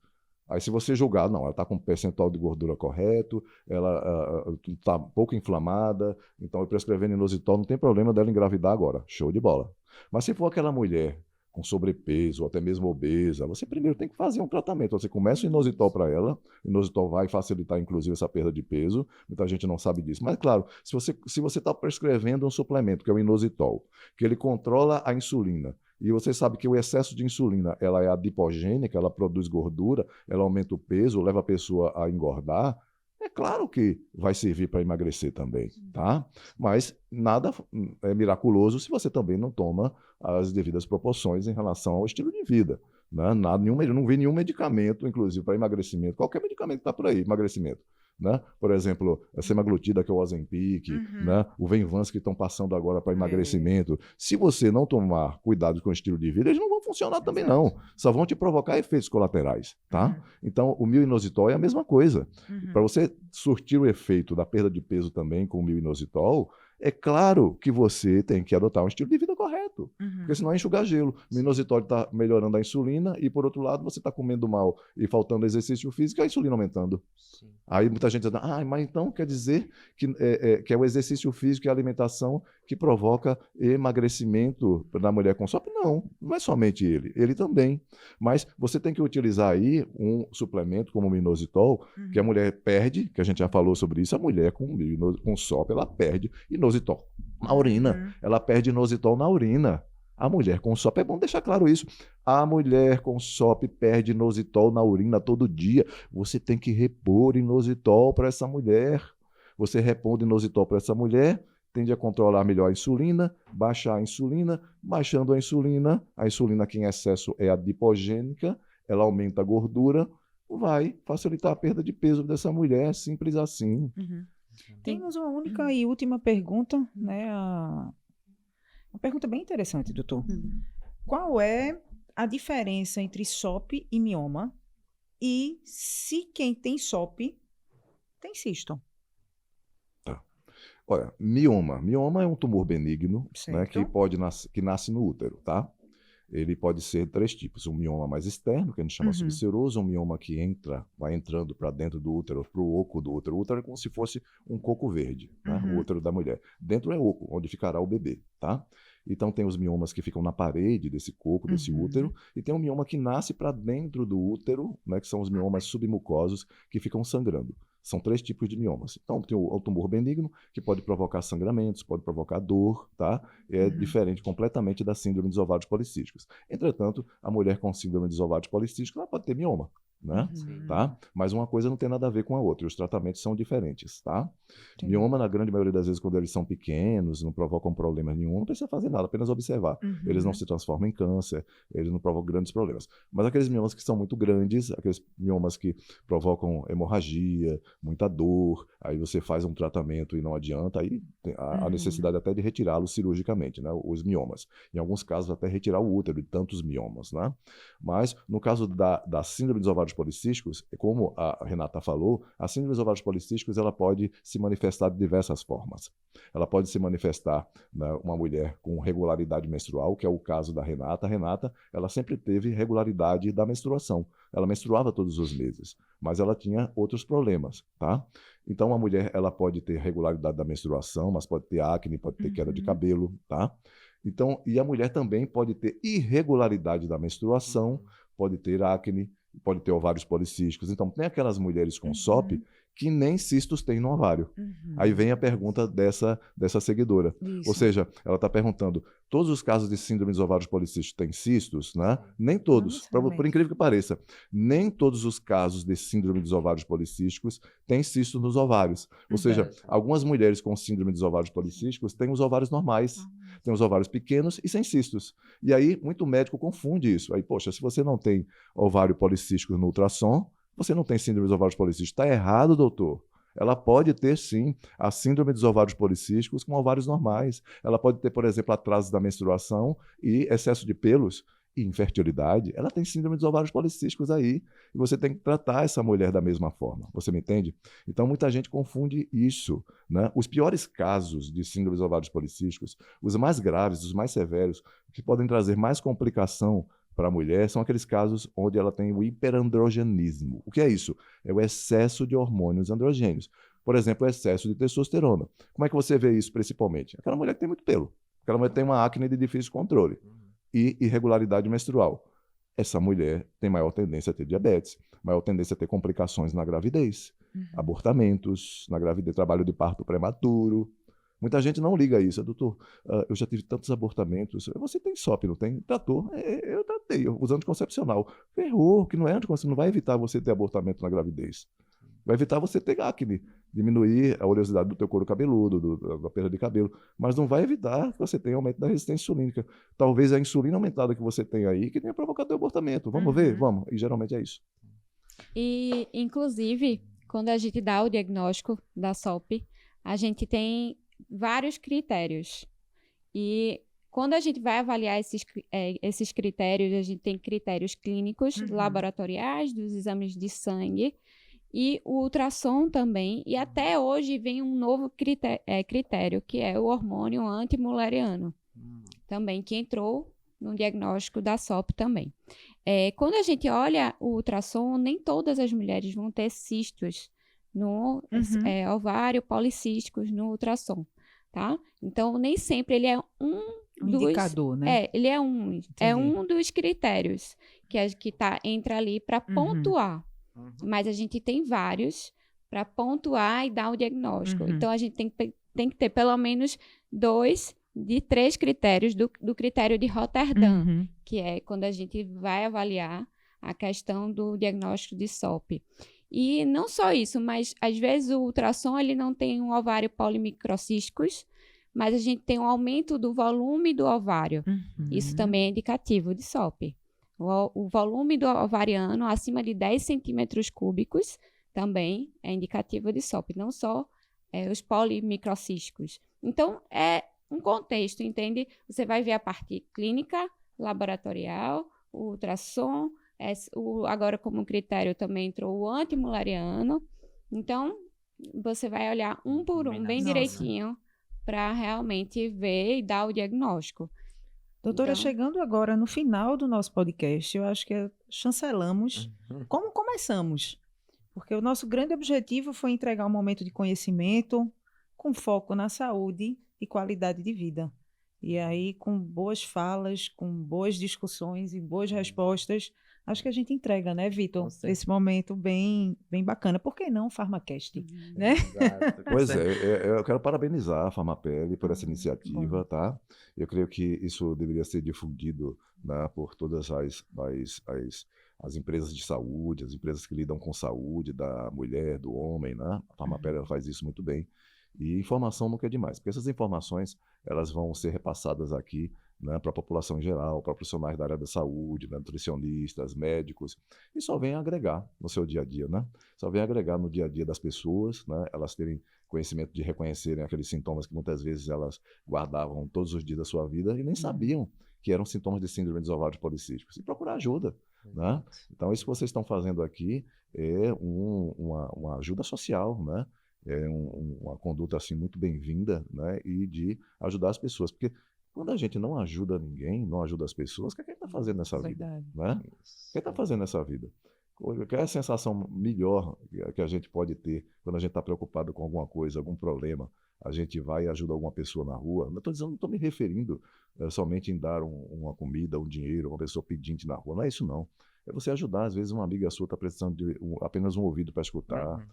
Aí se você julgar, não, ela está com o percentual de gordura correto, ela está pouco inflamada, então eu prescrevendo inositol, não tem problema dela engravidar agora. Show de bola. Mas se for aquela mulher com sobrepeso, ou até mesmo obesa, você primeiro tem que fazer um tratamento. Você começa o inositol para ela, o inositol vai facilitar, inclusive, essa perda de peso. Muita gente não sabe disso. Mas, claro, se você está prescrevendo um suplemento, que é o inositol, que ele controla a insulina, e você sabe que o excesso de insulina ela é adipogênica, ela produz gordura, ela aumenta o peso, leva a pessoa a engordar, é claro que vai servir para emagrecer também, tá? Mas nada é miraculoso se você também não toma as devidas proporções em relação ao estilo de vida, né? Nada, não vi nenhum medicamento, inclusive para emagrecimento, qualquer medicamento que está por aí, emagrecimento. Né? Por exemplo, a semaglutida, que é o Ozempic, né? O Venvance, que estão passando agora para emagrecimento. Se você não tomar cuidado com o estilo de vida, eles não vão funcionar também, não. Só vão te provocar efeitos colaterais, tá? Então, o inositol é a mesma coisa. Para você surtir o efeito da perda de peso também com o inositol, é claro que você tem que adotar um estilo de vida correto, porque senão é enxugar gelo. O inositol está melhorando a insulina e, por outro lado, você está comendo mal e faltando exercício físico, a insulina aumentando. Sim. Aí muita gente diz, mas então quer dizer que é o exercício físico e a alimentação que provoca emagrecimento na mulher com SOP? Não, não é somente ele também. Mas você tem que utilizar aí um suplemento como o inositol, que a mulher perde, que a gente já falou sobre isso, a mulher com SOP, ela perde inositol na urina. Ela perde inositol na urina. A mulher com SOP, é bom deixar claro isso. A mulher com SOP perde inositol na urina todo dia. Você tem que repor inositol para essa mulher. Você repondo inositol para essa mulher, tende a controlar melhor a insulina, baixar a insulina. Baixando a insulina que em excesso é adipogênica, ela aumenta a gordura, vai facilitar a perda de peso dessa mulher, simples assim. Temos uma única e última pergunta, né? Uma pergunta bem interessante, doutor. Qual é a diferença entre SOP e mioma? E se quem tem SOP tem cisto? Tá. Olha, mioma. Mioma é um tumor benigno, né, Certo. que nasce no útero, tá? Ele pode ser 3 tipos: um mioma mais externo, que a gente chama subseroso, um mioma que vai entrando para dentro do útero, para o oco do útero. O útero é como se fosse um coco verde, né? O útero da mulher. Dentro é oco, onde ficará o bebê, tá? Então tem os miomas que ficam na parede desse coco, desse útero, e tem um mioma que nasce para dentro do útero, né, que são os miomas submucosos que ficam sangrando. São 3 tipos de miomas. Então, tem o tumor benigno, que pode provocar sangramentos, pode provocar dor, tá? É diferente completamente da síndrome dos ovários policísticos. Entretanto, a mulher com síndrome dos ovários policísticos, ela pode ter mioma, né? Tá? Mas uma coisa não tem nada a ver com a outra, e os tratamentos são diferentes, tá? Mioma, na grande maioria das vezes, quando eles são pequenos, não provocam problema nenhum, não precisa fazer nada, apenas observar. Eles não se transformam em câncer, eles não provocam grandes problemas. Mas aqueles miomas que são muito grandes, aqueles miomas que provocam hemorragia, muita dor, aí você faz um tratamento e não adianta, aí tem a necessidade até de retirá-los cirurgicamente, né, os miomas. Em alguns casos, até retirar o útero de tantos miomas, né? Mas, no caso da síndrome dos ovários policísticos, como a Renata falou, a síndrome dos ovários policísticos, ela pode se manifestar de diversas formas. Ela pode se manifestar, né, uma mulher com regularidade menstrual, que é o caso da Renata. A Renata, ela sempre teve regularidade da menstruação. Ela menstruava todos os meses, mas ela tinha outros problemas, tá? Então, a mulher, ela pode ter regularidade da menstruação, mas pode ter acne, pode ter queda de cabelo, tá? Então, e a mulher também pode ter irregularidade da menstruação, pode ter acne, pode ter ovários policísticos. Então, tem aquelas mulheres com SOP que nem cistos têm no ovário. Aí vem a pergunta dessa seguidora. Isso. Ou seja, ela está perguntando, todos os casos de síndrome dos ovários policísticos têm cistos, né? Nem todos, por incrível que pareça. Nem todos os casos de síndrome dos ovários policísticos têm cistos nos ovários. Ou seja, algumas mulheres com síndrome dos ovários policísticos têm os ovários normais, têm os ovários pequenos e sem cistos. E aí, muito médico confunde isso. Aí, poxa, se você não tem ovário policístico no ultrassom, você não tem síndrome dos ovários policísticos. Está errado, doutor. Ela pode ter, sim, a síndrome dos ovários policísticos com ovários normais. Ela pode ter, por exemplo, atraso da menstruação e excesso de pelos e infertilidade. Ela tem síndrome dos ovários policísticos aí. E você tem que tratar essa mulher da mesma forma. Você me entende? Então, muita gente confunde isso, né? Os piores casos de síndrome dos ovários policísticos, os mais graves, os mais severos, que podem trazer mais complicação para a mulher, são aqueles casos onde ela tem o hiperandrogenismo. O que é isso? É o excesso de hormônios androgênios. Por exemplo, o excesso de testosterona. Como é que você vê isso principalmente? Aquela mulher que tem muito pelo. Aquela mulher que tem uma acne de difícil controle e irregularidade menstrual. Essa mulher tem maior tendência a ter diabetes, maior tendência a ter complicações na gravidez, abortamentos, na gravidez, trabalho de parto prematuro. Muita gente não liga a isso. Doutor, eu já tive tantos abortamentos. Você tem SOP, não tem? Tratou? Eu tratei, usando anticoncepcional. Ferrou, que não é anticoncepcional, não vai evitar você ter abortamento na gravidez. Vai evitar você ter acne, diminuir a oleosidade do teu couro cabeludo, da perda de cabelo, mas não vai evitar que você tenha aumento da resistência insulínica. Talvez a insulina aumentada que você tem aí que tenha provocado o abortamento. Vamos ver? Vamos. E geralmente é isso. E, inclusive, quando a gente dá o diagnóstico da SOP, a gente tem vários critérios. E quando a gente vai avaliar esses critérios, a gente tem critérios clínicos, laboratoriais, dos exames de sangue, e o ultrassom também. E até hoje vem um novo critério, que é o hormônio antimuleriano, também, que entrou no diagnóstico da SOP também. Quando a gente olha o ultrassom, nem todas as mulheres vão ter cistos no ovário, policísticos no ultrassom, tá? Então, nem sempre ele é um indicador, né? Ele é um dos critérios que entra ali para pontuar. Mas a gente tem vários para pontuar e dar o diagnóstico. Então, a gente tem que ter pelo menos 2 de 3 critérios do critério de Rotterdam, que é quando a gente vai avaliar a questão do diagnóstico de SOP. E não só isso, mas às vezes o ultrassom ele não tem um ovário polimicrocísticos, mas a gente tem um aumento do volume do ovário. Isso também é indicativo de SOP. O volume do ovariano acima de 10 centímetros cúbicos também é indicativo de SOP, não só os polimicrocísticos. Então, é um contexto, entende? Você vai ver a parte clínica, laboratorial, o ultrassom, agora como critério também entrou o antimuleriano. Então, você vai olhar um por um, bem Nossa. direitinho, para realmente ver e dar o diagnóstico. Doutora, Então- chegando agora no final do nosso podcast, eu acho que chancelamos como começamos. Porque o nosso grande objetivo foi entregar um momento de conhecimento com foco na saúde e qualidade de vida. E aí, com boas falas, com boas discussões e boas respostas, acho que a gente entrega, né, Vitor? Com certeza. Esse momento bem, bem bacana. Por que não Farmacast? Né? Exato. Pois é, eu quero parabenizar a Farmapele por essa bom. iniciativa, tá? Eu creio que isso deveria ser difundido, né, por todas as empresas de saúde, as empresas que lidam com saúde da mulher, do homem, né? A Farmapele ela faz isso muito bem. E informação nunca é demais, porque essas informações elas vão ser repassadas aqui, né, para a população em geral, para profissionais da área da saúde, né, nutricionistas, médicos, e só vem agregar no seu dia a dia, né? Só vem agregar no dia a dia das pessoas, né? Elas terem conhecimento de reconhecerem aqueles sintomas que muitas vezes elas guardavam todos os dias da sua vida e nem sabiam que eram sintomas de síndrome dos ovários policísticos, e procurar ajuda, né? Então, isso que vocês estão fazendo aqui é uma ajuda social, né? É uma conduta assim muito bem-vinda, né? E de ajudar as pessoas, porque quando a gente não ajuda ninguém, não ajuda as pessoas, o que é que a gente está fazendo nessa vida? Verdade. Né? O que está fazendo nessa vida? Qual é a sensação melhor que a gente pode ter quando a gente está preocupado com alguma coisa, algum problema? A gente vai e ajuda alguma pessoa na rua. Não estou dizendo, não estou me referindo somente em dar uma comida, um dinheiro, uma pessoa pedinte na rua. Não é isso, não. É você ajudar. Às vezes uma amiga sua está precisando de apenas um ouvido para escutar.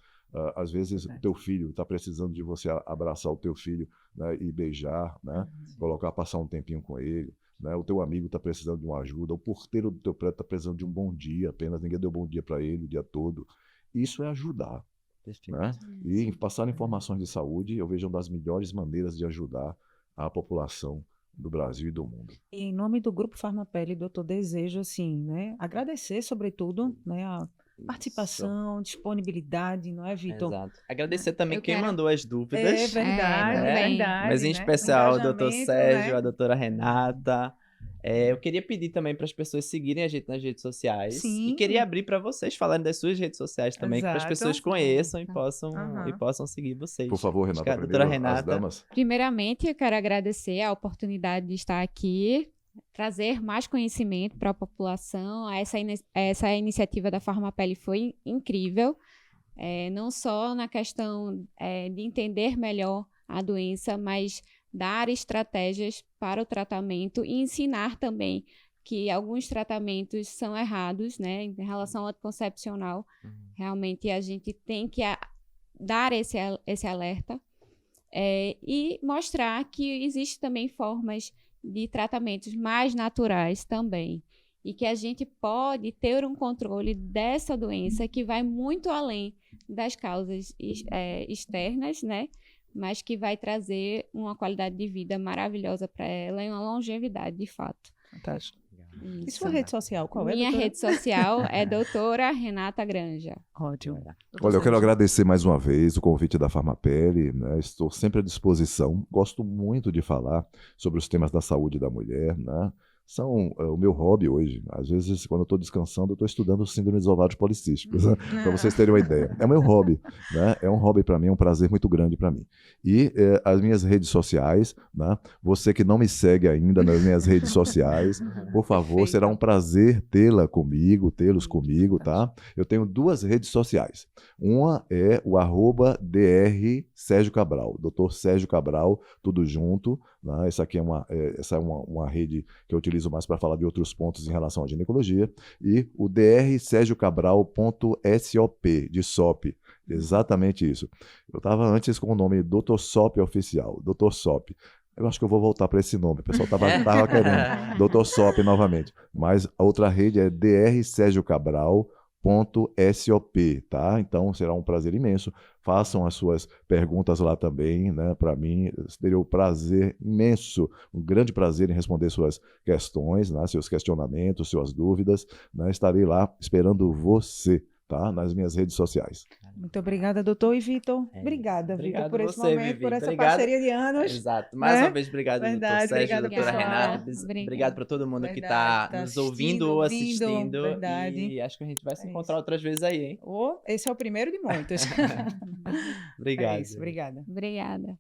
Às vezes o teu filho está precisando de você abraçar o teu filho, né, e beijar, né, colocar, passar um tempinho com ele. Né? O teu amigo está precisando de uma ajuda, o porteiro do teu prédio está precisando de um bom dia, apenas ninguém deu bom dia para ele o dia todo. Isso é ajudar. Né? E em passar informações de saúde, eu vejo uma das melhores maneiras de ajudar a população do Brasil e do mundo. E em nome do Grupo Farmapele, doutor, desejo assim, né, agradecer sobretudo, né, a participação, disponibilidade, não é, Vitor? Exato. Agradecer também Eu quem quero- mandou as dúvidas. É verdade, né? verdade. Mas em né? especial o doutor Engajamento, Sérgio, né? a doutora Renata. Eu queria pedir também para as pessoas seguirem a gente nas redes sociais. Sim. E queria abrir para vocês falarem das suas redes sociais também, para as Exato. pessoas conheçam e Aham. possam seguir vocês. Por favor, Acho Renata, que a primeiro, doutora as Renata. damas. Primeiramente, eu quero agradecer a oportunidade de estar aqui, trazer mais conhecimento para a população. Essa iniciativa da Farmapele foi incrível, não só na questão de entender melhor a doença, mas dar estratégias para o tratamento e ensinar também que alguns tratamentos são errados, né, em relação ao anticoncepcional. Realmente a gente tem que dar esse alerta e mostrar que existem também formas de tratamentos mais naturais também, e que a gente pode ter um controle dessa doença que vai muito além das causas externas, né? Mas que vai trazer uma qualidade de vida maravilhosa para ela e uma longevidade, de fato. Fantástico. E Isso. sua rede social, qual é, Minha doutora? rede social é doutora Renata Granja. Ótimo. Olha, eu quero agradecer mais uma vez o convite da Farmapele, né? Estou sempre à disposição. Gosto muito de falar sobre os temas da saúde da mulher, né? São o meu hobby hoje. Às vezes, quando eu estou descansando, eu estou estudando síndrome dos ovários policísticos, né? Para vocês terem uma ideia. É o meu hobby, né? É um hobby para mim, é um prazer muito grande para mim. E as minhas redes sociais, né? Você que não me segue ainda nas minhas redes sociais, por favor, Perfeito. será um prazer tê-los comigo, tá? Eu tenho 2 redes sociais. Uma é o @Dr. Sérgio Cabral, Dr. Sérgio Cabral, tudo junto. Né? Essa é uma rede que eu utilizo mais para falar de outros pontos em relação à ginecologia. E o drsergiocabral.sop, de SOP. Exatamente isso. Eu estava antes com o nome Dr. Sop Oficial, Dr. Sop. Eu acho que eu vou voltar para esse nome. O pessoal estava querendo Dr. Sop novamente. Mas a outra rede é drsergiocabral.sop, tá? Então será um prazer imenso. Façam as suas perguntas lá também, né? Para mim, teria um prazer imenso, um grande prazer em responder suas questões, né? Seus questionamentos, suas dúvidas, né? Estarei lá esperando você, tá? Nas minhas redes sociais. Muito obrigada, doutor. E Vitor, É, obrigada, Vitor, obrigado por esse você, momento, Vivi. por essa Obrigado. parceria de anos. Exato. Mais né? uma vez, obrigado, doutor Verdade, Sérgio, obrigada, doutora pessoal. Renata. Obrigada. Obrigado para todo mundo que Verdade, está tá nos ouvindo ou assistindo. verdade. E acho que a gente vai se É encontrar isso. outras vezes aí, hein? Esse é o primeiro de muitos. Obrigado. É isso, obrigada. Obrigada.